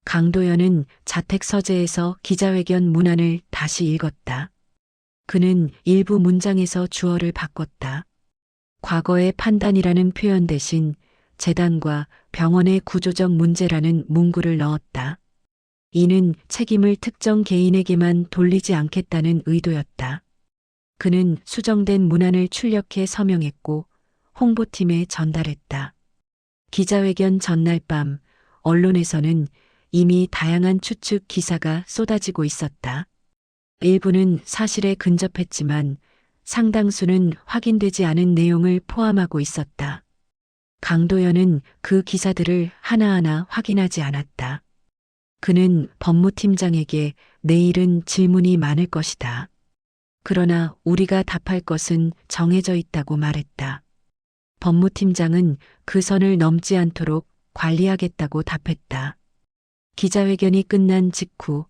강도연은 자택 서재에서 기자회견 문안을 다시 읽었다. 그는 일부 문장에서 주어를 바꿨다. 과거의 판단이라는 표현 대신 재단과 병원의 구조적 문제라는 문구를 넣었다. 이는 책임을 특정 개인에게만 돌리지 않겠다는 의도였다. 그는 수정된 문안을 출력해 서명했고 홍보팀에 전달했다. 기자회견 전날 밤 언론에서는 이미 다양한 추측 기사가 쏟아지고 있었다. 일부는 사실에 근접했지만 상당수는 확인되지 않은 내용을 포함하고 있었다. 강도연은 그 기사들을 하나하나 확인하지 않았다. 그는 법무팀장에게 내일은 질문이 많을 것이다. 그러나 우리가 답할 것은 정해져 있다고 말했다. 법무팀장은 그 선을 넘지 않도록 관리하겠다고 답했다. 기자회견이 끝난 직후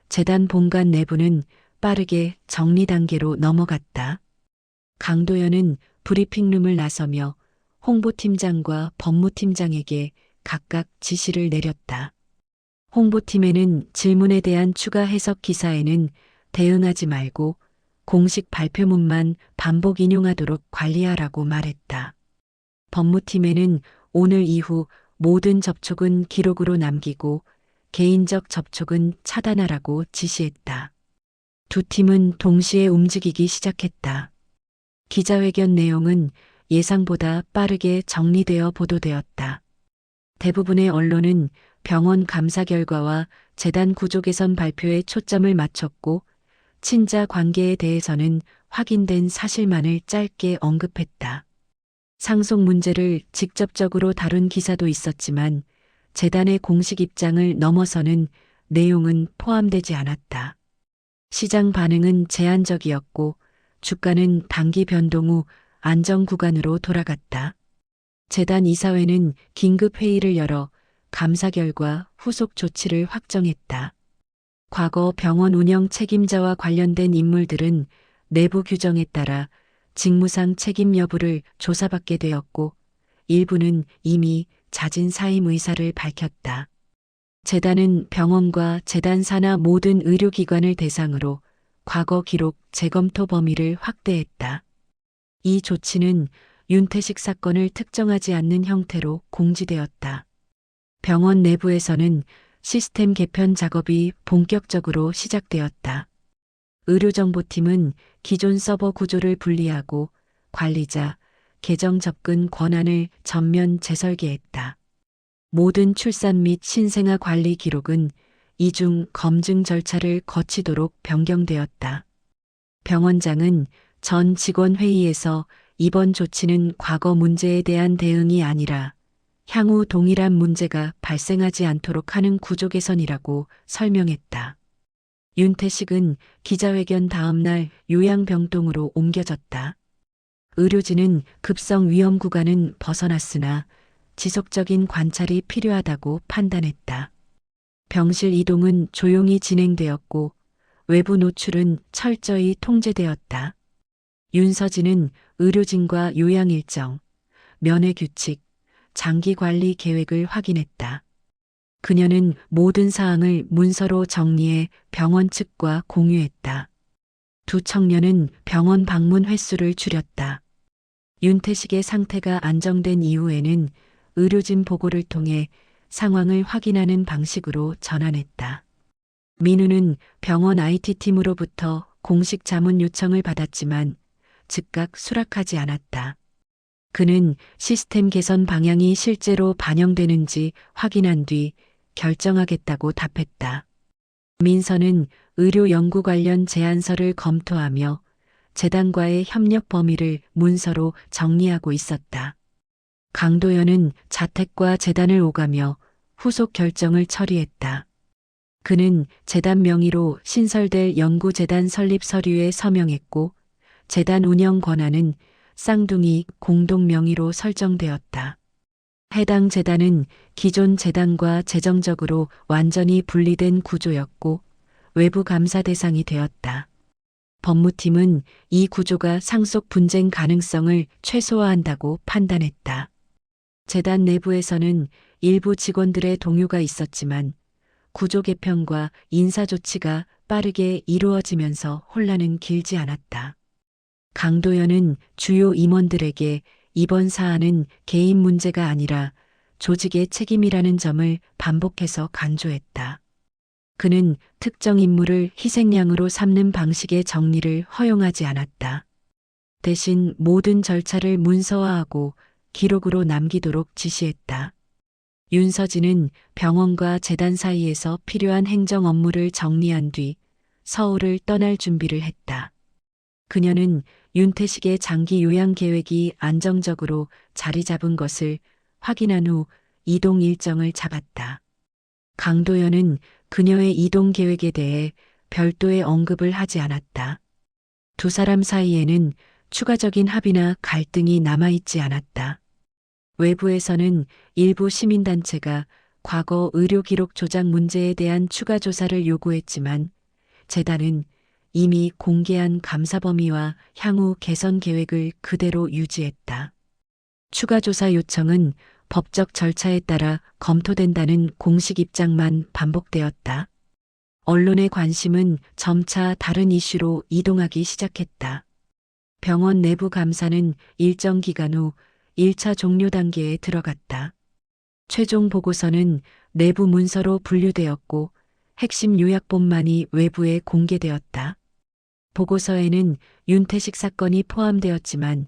재단 본관 내부는 빠르게 정리 단계로 넘어갔다. 강도연은 브리핑룸을 나서며 홍보팀장과 법무팀장에게 각각 지시를 내렸다. 홍보팀에는 질문에 대한 추가 해석 기사에는 대응하지 말고 공식 발표문만 반복 인용하도록 관리하라고 말했다. 법무팀에는 오늘 이후 모든 접촉은 기록으로 남기고 개인적 접촉은 차단하라고 지시했다. 두 팀은 동시에 움직이기 시작했다. 기자회견 내용은 예상보다 빠르게 정리되어 보도되었다. 대부분의 언론은 병원 감사 결과와 재단 구조 개선 발표에 초점을 맞췄고 친자 관계에 대해서는 확인된 사실만을 짧게 언급했다. 상속 문제를 직접적으로 다룬 기사도 있었지만 재단의 공식 입장을 넘어서는 내용은 포함되지 않았다. 시장 반응은 제한적이었고 주가는 단기 변동 후 안정 구간으로 돌아갔다. 재단 이사회는 긴급 회의를 열어 감사 결과 후속 조치를 확정했다. 과거 병원 운영 책임자와 관련된 인물들은 내부 규정에 따라 직무상 책임 여부를 조사받게 되었고 일부는 이미 자진 사임 의사를 밝혔다. 재단은 병원과 재단 산하 모든 의료기관을 대상으로 과거 기록 재검토 범위를 확대했다. 이 조치는 윤태식 사건을 특정하지 않는 형태로 공지되었다. 병원 내부에서는 시스템 개편 작업이 본격적으로 시작되었다. 의료정보팀은 기존 서버 구조를 분리하고 관리자, 계정 접근 권한을 전면 재설계했다. 모든 출산 및 신생아 관리 기록은 이중 검증 절차를 거치도록 변경되었다. 병원장은 전 직원 회의에서 이번 조치는 과거 문제에 대한 대응이 아니라 향후 동일한 문제가 발생하지 않도록 하는 구조 개선이라고 설명했다. 윤태식은 기자회견 다음 날 요양병동으로 옮겨졌다. 의료진은 급성 위험 구간은 벗어났으나 지속적인 관찰이 필요하다고 판단했다. 병실 이동은 조용히 진행되었고 외부 노출은 철저히 통제되었다. 윤서진은 의료진과 요양 일정, 면회 규칙, 장기 관리 계획을 확인했다. 그녀는 모든 사항을 문서로 정리해 병원 측과 공유했다. 두 청년은 병원 방문 횟수를 줄였다. 윤태식의 상태가 안정된 이후에는 의료진 보고를 통해 상황을 확인하는 방식으로 전환했다. 민우는 병원 IT팀으로부터 공식 자문 요청을 받았지만 즉각 수락하지 않았다. 그는 시스템 개선 방향이 실제로 반영되는지 확인한 뒤 결정하겠다고 답했다. 민서는 의료 연구 관련 제안서를 검토하며 재단과의 협력 범위를 문서로 정리하고 있었다. 강도연은 자택과 재단을 오가며 후속 결정을 처리했다. 그는 재단 명의로 신설될 연구재단 설립 서류에 서명했고 재단 운영 권한은 쌍둥이 공동 명의로 설정되었다. 해당 재단은 기존 재단과 재정적으로 완전히 분리된 구조였고 외부 감사 대상이 되었다. 법무팀은 이 구조가 상속 분쟁 가능성을 최소화한다고 판단했다. 재단 내부에서는 일부 직원들의 동요가 있었지만 구조 개편과 인사 조치가 빠르게 이루어지면서 혼란은 길지 않았다. 강도연은 주요 임원들에게 이번 사안은 개인 문제가 아니라 조직의 책임이라는 점을 반복해서 강조했다. 그는 특정 인물을 희생양으로 삼는 방식의 정리를 허용하지 않았다. 대신 모든 절차를 문서화하고 기록으로 남기도록 지시했다. 윤서진은 병원과 재단 사이에서 필요한 행정 업무를 정리한 뒤 서울을 떠날 준비를 했다. 그녀는 윤태식의 장기 요양 계획이 안정적으로 자리 잡은 것을 확인한 후 이동 일정을 잡았다. 강도연은 그녀의 이동 계획에 대해 별도의 언급을 하지 않았다. 두 사람 사이에는 추가적인 합의나 갈등이 남아있지 않았다. 외부에서는 일부 시민단체가 과거 의료기록 조작 문제에 대한 추가 조사를 요구했지만 재단은 이미 공개한 감사 범위와 향후 개선 계획을 그대로 유지했다. 추가 조사 요청은 법적 절차에 따라 검토된다는 공식 입장만 반복되었다. 언론의 관심은 점차 다른 이슈로 이동하기 시작했다. 병원 내부 감사는 일정 기간 후 1차 종료 단계에 들어갔다. 최종 보고서는 내부 문서로 분류되었고 핵심 요약본만이 외부에 공개되었다. 보고서에는 윤태식 사건이 포함되었지만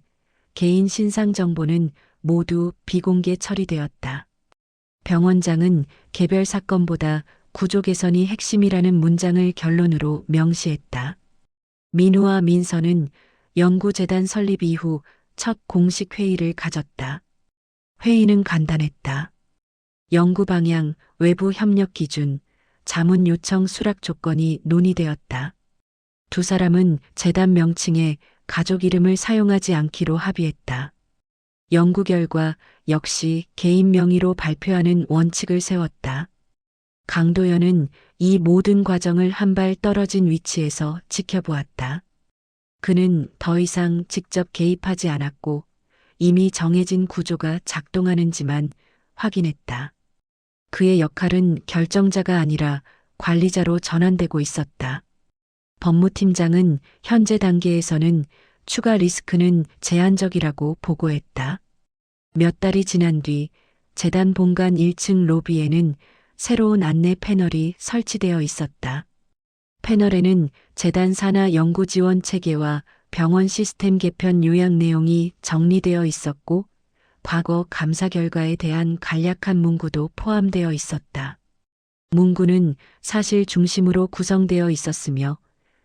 개인 신상 정보는 모두 비공개 처리되었다. 병원장은 개별 사건보다 구조 개선이 핵심이라는 문장을 결론으로 명시했다. 민우와 민서는 연구재단 설립 이후 첫 공식 회의를 가졌다. 회의는 간단했다. 연구 방향, 외부 협력 기준, 자문 요청 수락 조건이 논의되었다. 두 사람은 재단 명칭에 가족 이름을 사용하지 않기로 합의했다. 연구 결과 역시 개인 명의로 발표하는 원칙을 세웠다. 강도연은 이 모든 과정을 한 발 떨어진 위치에서 지켜보았다. 그는 더 이상 직접 개입하지 않았고 이미 정해진 구조가 작동하는지만 확인했다. 그의 역할은 결정자가 아니라 관리자로 전환되고 있었다. 법무팀장은 현재 단계에서는 추가 리스크는 제한적이라고 보고했다. 몇 달이 지난 뒤 재단 본관 1층 로비에는 새로운 안내 패널이 설치되어 있었다. 패널에는 재단 산하 연구 지원 체계와 병원 시스템 개편 요약 내용이 정리되어 있었고 과거 감사 결과에 대한 간략한 문구도 포함되어 있었다. 문구는 사실 중심으로 구성되어 있었으며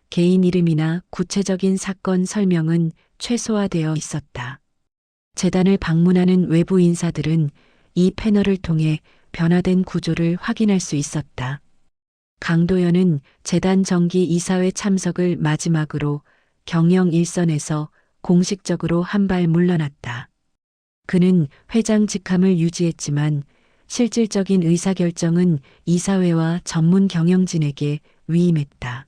개인 이름이나 구체적인 사건 설명은 최소화되어 있었다. 재단을 방문하는 외부 인사들은 이 패널을 통해 변화된 구조를 확인할 수 있었다. 강도연은 재단 정기 이사회 참석을 마지막으로 경영 일선에서 공식적으로 한 발 물러났다. 그는 회장 직함을 유지했지만 실질적인 의사결정은 이사회와 전문 경영진에게 위임했다.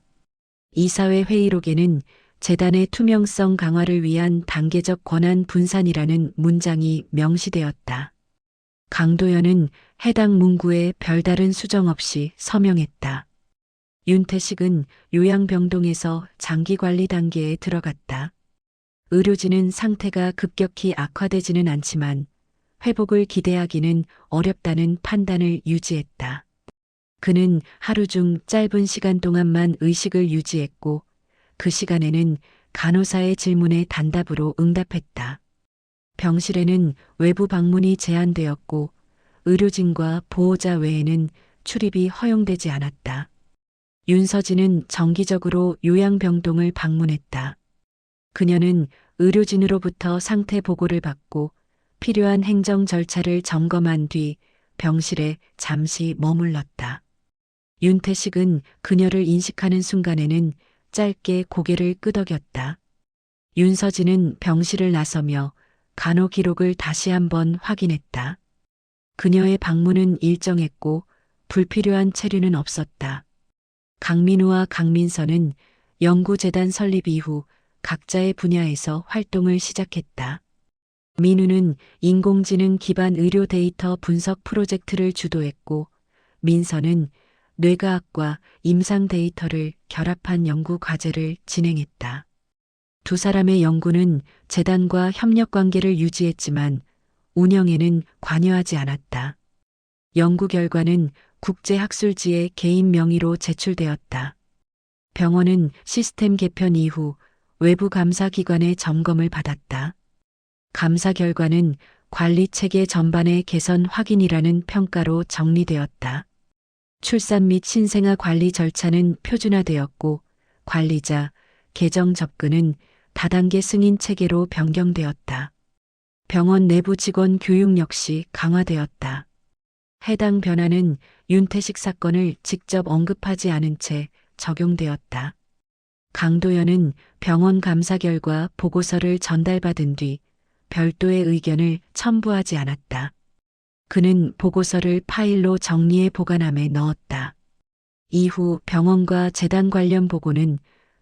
이사회 회의록에는 재단의 투명성 강화를 위한 단계적 권한 분산이라는 문장이 명시되었다. 강도연은 해당 문구에 별다른 수정 없이 서명했다. 윤태식은 요양병동에서 장기관리 단계에 들어갔다. 의료진은 상태가 급격히 악화되지는 않지만 회복을 기대하기는 어렵다는 판단을 유지했다. 그는 하루 중 짧은 시간 동안만 의식을 유지했고 그 시간에는 간호사의 질문에 단답으로 응답했다. 병실에는 외부 방문이 제한되었고 의료진과 보호자 외에는 출입이 허용되지 않았다. 윤서진은 정기적으로 요양병동을 방문했다. 그녀는 의료진으로부터 상태 보고를 받고 필요한 행정 절차를 점검한 뒤 병실에 잠시 머물렀다. 윤태식은 그녀를 인식하는 순간에는 짧게 고개를 끄덕였다. 윤서진은 병실을 나서며 간호 기록을 다시 한번 확인했다. 그녀의 방문은 일정했고 불필요한 체류는 없었다. 강민우와 강민선은 연구재단 설립 이후 각자의 분야에서 활동을 시작했다. 민우는 인공지능 기반 의료 데이터 분석 프로젝트를 주도했고 민선은 뇌과학과 임상 데이터를 결합한 연구 과제를 진행했다. 두 사람의 연구는 재단과 협력 관계를 유지했지만 운영에는 관여하지 않았다. 연구 결과는 국제학술지에 개인 명의로 제출되었다. 병원은 시스템 개편 이후 외부 감사기관의 점검을 받았다. 감사 결과는 관리 체계 전반의 개선 확인이라는 평가로 정리되었다. 출산 및 신생아 관리 절차는 표준화되었고 관리자, 계정 접근은 다단계 승인 체계로 변경되었다. 병원 내부 직원 교육 역시 강화되었다. 해당 변화는 윤태식 사건을 직접 언급하지 않은 채 적용되었다. 강도연은 병원 감사 결과 보고서를 전달받은 뒤 별도의 의견을 첨부하지 않았다. 그는 보고서를 파일로 정리해 보관함에 넣었다. 이후 병원과 재단 관련 보고는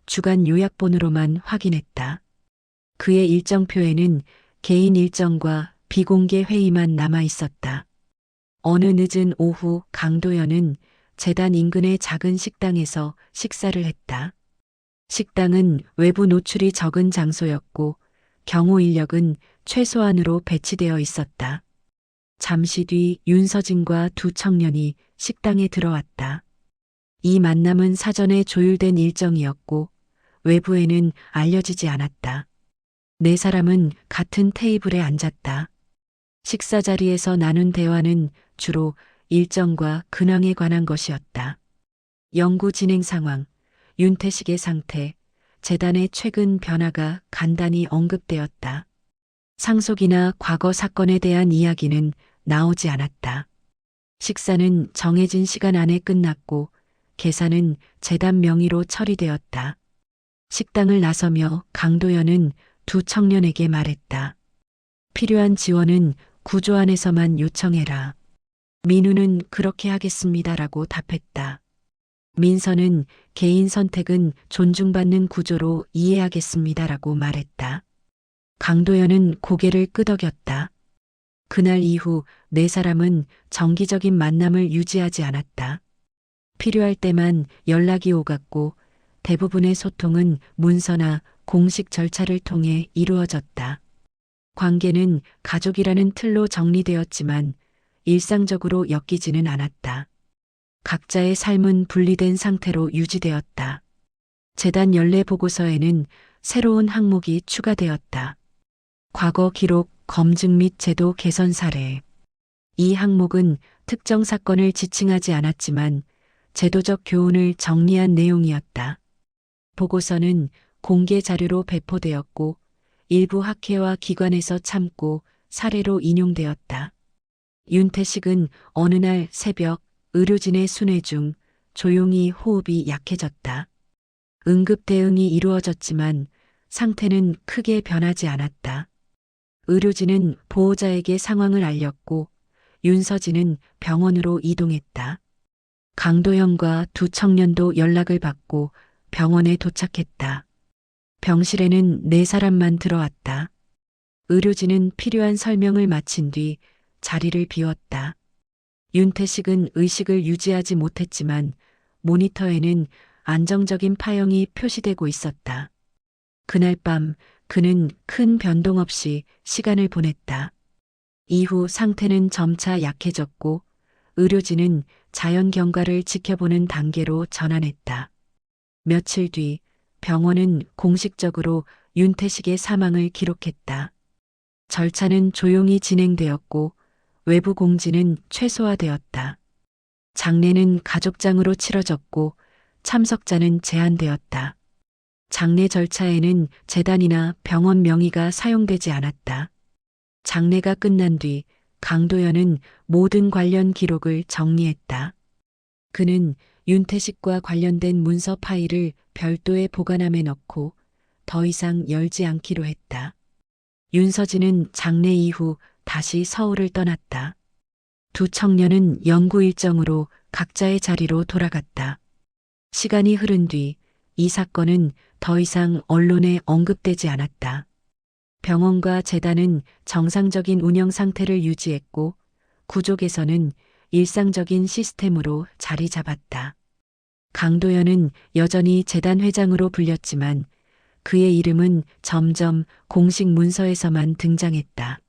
주간 요약본으로만 확인했다. 그의 일정표에는 개인 일정과 비공개 회의만 남아 있었다. 어느 늦은 오후 강도연은 재단 인근의 작은 식당에서 식사를 했다. 식당은 외부 노출이 적은 장소였고 경호 인력은 최소한으로 배치되어 있었다. 잠시 뒤 윤서진과 두 청년이 식당에 들어왔다. 이 만남은 사전에 조율된 일정이었고 외부에는 알려지지 않았다. 네 사람은 같은 테이블에 앉았다. 식사 자리에서 나눈 대화는 주로 일정과 근황에 관한 것이었다. 연구 진행 상황, 윤태식의 상태, 재단의 최근 변화가 간단히 언급되었다. 상속이나 과거 사건에 대한 이야기는 나오지 않았다. 식사는 정해진 시간 안에 끝났고 계산은 재단 명의로 처리되었다. 식당을 나서며 강도연은 두 청년에게 말했다. 필요한 지원은 구조 안에서만 요청해라. 민우는 그렇게 하겠습니다라고 답했다. 민선은 개인 선택은 존중받는 구조로 이해하겠습니다라고 말했다. 강도연은 고개를 끄덕였다. 그날 이후 네 사람은 정기적인 만남을 유지하지 않았다. 필요할 때만 연락이 오갔고 대부분의 소통은 문서나 공식 절차를 통해 이루어졌다. 관계는 가족이라는 틀로 정리되었지만 일상적으로 엮이지는 않았다. 각자의 삶은 분리된 상태로 유지되었다. 재단 연례 보고서에는 새로운 항목이 추가되었다. 과거 기록, 검증 및 제도 개선 사례. 이 항목은 특정 사건을 지칭하지 않았지만 제도적 교훈을 정리한 내용이었다. 보고서는 공개 자료로 배포되었고 일부 학회와 기관에서 참고 사례로 인용되었다. 윤태식은 어느 날 새벽 의료진의 순회 중 조용히 호흡이 약해졌다. 응급 대응이 이루어졌지만 상태는 크게 변하지 않았다. 의료진은 보호자에게 상황을 알렸고 윤서진은 병원으로 이동했다. 강도현과 두 청년도 연락을 받고 병원에 도착했다. 병실에는 4사람만 들어왔다. 의료진은 필요한 설명을 마친 뒤 자리를 비웠다. 윤태식은 의식을 유지하지 못했지만 모니터에는 안정적인 파형이 표시되고 있었다. 그날 밤 그는 큰 변동 없이 시간을 보냈다. 이후 상태는 점차 약해졌고 의료진은 자연 경과를 지켜보는 단계로 전환했다. 며칠 뒤 병원은 공식적으로 윤태식의 사망을 기록했다. 절차는 조용히 진행되었고 외부 공지는 최소화되었다. 장례는 가족장으로 치러졌고 참석자는 제한되었다. 장례 절차에는 재단이나 병원 명의가 사용되지 않았다. 장례가 끝난 뒤 강도현은 모든 관련 기록을 정리했다. 그는 윤태식과 관련된 문서 파일을 별도의 보관함에 넣고 더 이상 열지 않기로 했다. 윤서진은 장례 이후 다시 서울을 떠났다. 두 청년은 연구 일정으로 각자의 자리로 돌아갔다. 시간이 흐른 뒤 이 사건은 더 이상 언론에 언급되지 않았다. 병원과 재단은 정상적인 운영 상태를 유지했고 구조 개선은 일상적인 시스템으로 자리 잡았다. 강도현은 여전히 재단 회장으로 불렸지만 그의 이름은 점점 공식 문서에서만 등장했다.